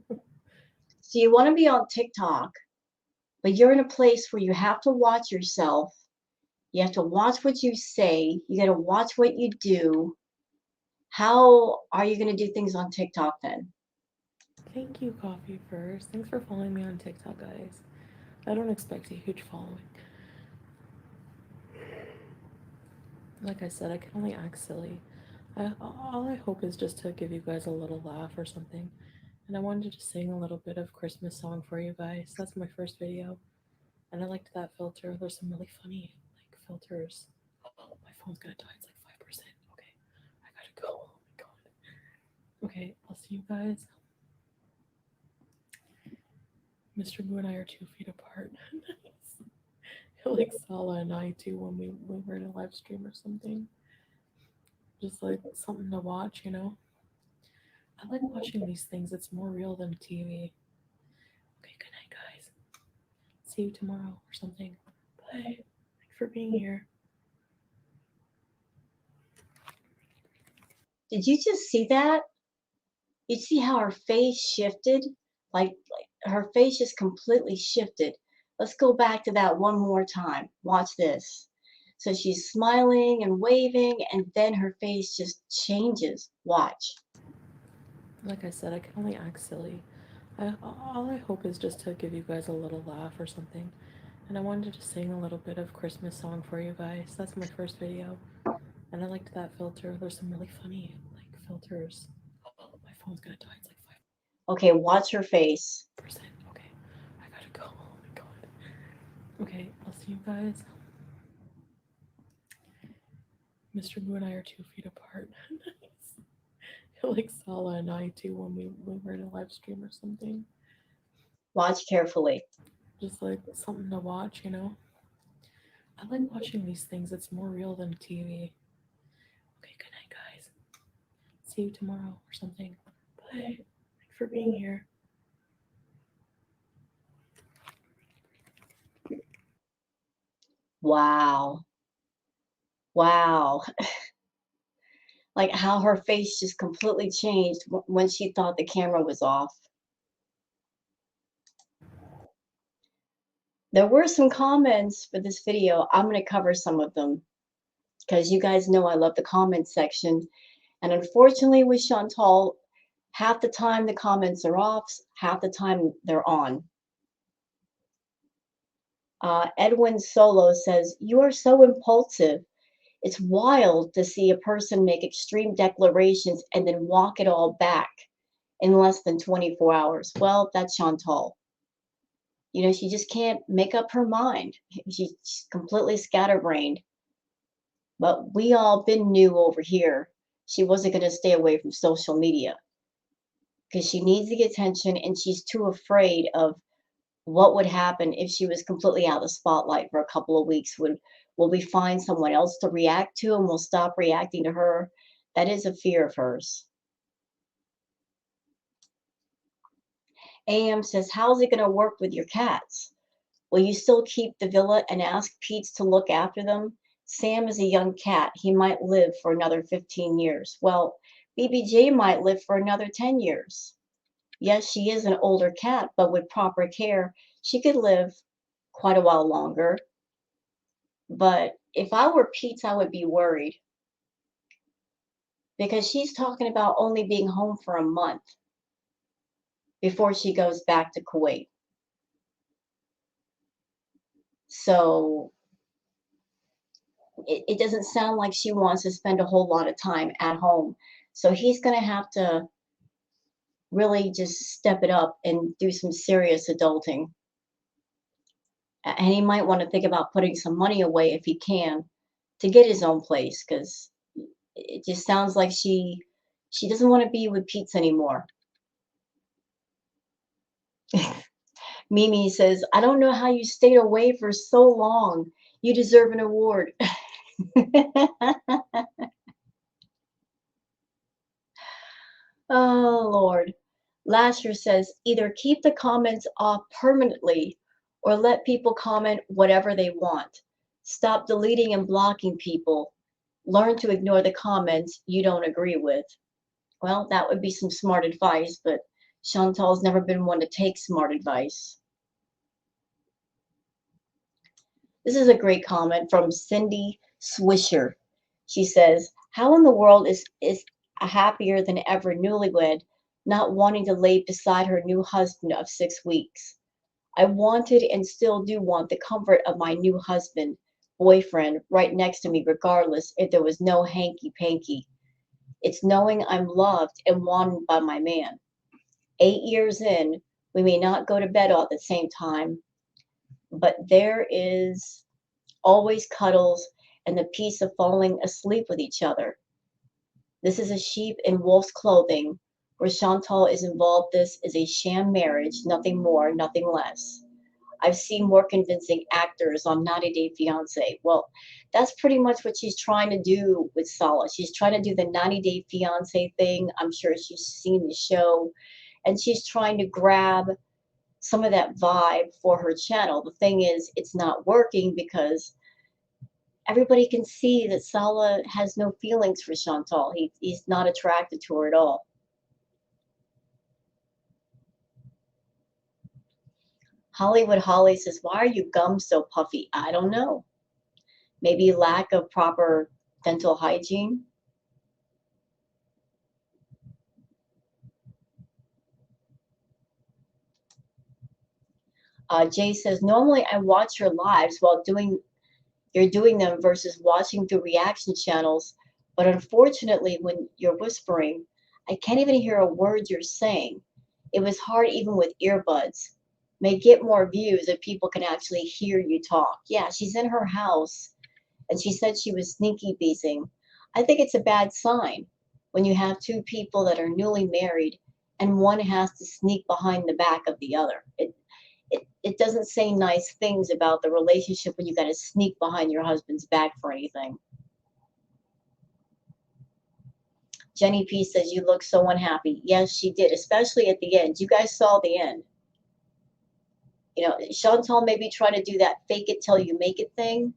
So you want to be on TikTok, but you're in a place where you have to watch yourself. You have to watch what you say. You got to watch what you do. How are you going to do things on TikTok then? Thank you, Coffee First. Thanks for following me on TikTok, guys. I don't expect a huge following. Like I said, I can only act silly. All I hope is just to give you guys a little laugh or something. And I wanted to sing a little bit of Christmas song for you guys. That's my first video. And I liked that filter. There's some really funny like filters. Oh, my phone's gonna die. It's like 5%. Okay. I gotta go. Oh my god. Okay, I'll see you guys. Mr. Moo and I are 2 feet apart. Like Sala and I too when we're in a live stream or something. Just like something to watch, you know? I like watching these things. It's more real than TV. Okay, good night, guys. See you tomorrow or something. Bye. Thanks for being here. Did you just see that? You see how her face shifted? Like her face just completely shifted. Let's go back to that one more time. Watch this. So she's smiling and waving, and then her face just changes. Watch. Like I said, I can only act silly. All I hope is just to give you guys a little laugh or something. And I wanted to sing a little bit of Christmas song for you guys. That's my first video. And I liked that filter. There's some really funny like filters. Oh, my phone's gonna die. It's like 5%. Okay, watch her face. Okay. I gotta go. Oh my god. Okay, I'll see you guys. Mr. Moo and I are 2 feet apart. Like Sala and I too when we're in a live stream or something. Watch carefully. Just like something to watch, you know? I like watching these things. It's more real than TV. Okay, good night, guys. see you tomorrow or something. Bye. Thanks for being here. Wow. Wow. Like how her face just completely changed when she thought the camera was off. There were some comments for this video. I'm going to cover some of them because you guys know I love the comment section. And unfortunately with Chantal, half the time the comments are off, half the time they're on. Edwin Solo says, "You are so impulsive. It's wild to see a person make extreme declarations and then walk it all back in less than 24 hours. Well, that's Chantal. You know, she just can't make up her mind. She's completely scatterbrained. But we all been knew over here she wasn't going to stay away from social media because she needs the attention and she's too afraid of what would happen if she was completely out of the spotlight for a couple of weeks. Will we find someone else to react to and we'll stop reacting to her? That is a fear of hers. AM says, how's it going to work with your cats? Will you still keep the villa and ask Pete to look after them? Sam is a young cat. He might live for another 15 years. Well, BBJ might live for another 10 years. Yes, she is an older cat, but with proper care, she could live quite a while longer. But if I were Pete's, I would be worried because she's talking about only being home for a month before she goes back to Kuwait. So it doesn't sound like she wants to spend a whole lot of time at home. So he's going to have to really just step it up and do some serious adulting. And he might want to think about putting some money away if he can to get his own place because it just sounds like she doesn't want to be with Pete's anymore. Mimi says, I don't know how you stayed away for so long. You deserve an award. Oh, Lord. Lasher says, either keep the comments off permanently or let people comment whatever they want. Stop deleting and blocking people. Learn to ignore the comments you don't agree with. Well, that would be some smart advice, but Chantal's never been one to take smart advice. This is a great comment from Cindy Swisher. She says, how in the world is a happier than ever newlywed not wanting to lay beside her new husband of 6 weeks? I wanted and still do want the comfort of my new husband, boyfriend, right next to me, regardless if there was no hanky-panky. It's knowing I'm loved and wanted by my man. 8 years in, we may not go to bed all at the same time, but there is always cuddles and the peace of falling asleep with each other. This is a sheep in wolf's clothing. Where Chantal is involved, this is a sham marriage, nothing more, nothing less. I've seen more convincing actors on 90 Day Fiancé. Well, that's pretty much what she's trying to do with Sala. She's trying to do the 90 Day Fiancé thing. I'm sure she's seen the show. And she's trying to grab some of that vibe for her channel. The thing is, it's not working because everybody can see that Sala has no feelings for Chantal. He's not attracted to her at all. Hollywood Holly says, why are your gums so puffy? I don't know. Maybe lack of proper dental hygiene. Jay says, normally I watch your lives while you're doing them versus watching through reaction channels. But unfortunately, when you're whispering, I can't even hear a word you're saying. It was hard even with earbuds. May get more views if people can actually hear you talk. Yeah, she's in her house and she said she was sneaky beezing. I think it's a bad sign when you have two people that are newly married and one has to sneak behind the back of the other. It doesn't say nice things about the relationship when you got to sneak behind your husband's back for anything. Jenny P says, you look so unhappy. Yes, she did, especially at the end. You guys saw the end. You know, Chantal may be trying to do that fake it till you make it thing,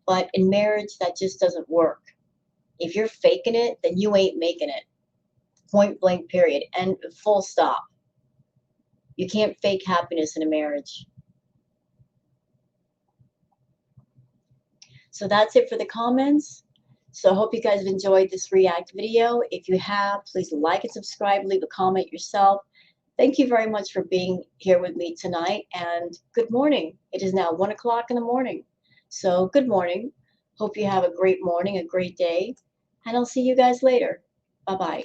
but in marriage, that just doesn't work. If you're faking it, then you ain't making it. Point blank, period. And full stop. You can't fake happiness in a marriage. So that's it for the comments. So I hope you guys have enjoyed this react video. If you have, please like and subscribe, leave a comment yourself. Thank you very much for being here with me tonight, and good morning. It is now 1 o'clock in the morning. So good morning. Hope you have a great morning, a great day, and I'll see you guys later. Bye-bye.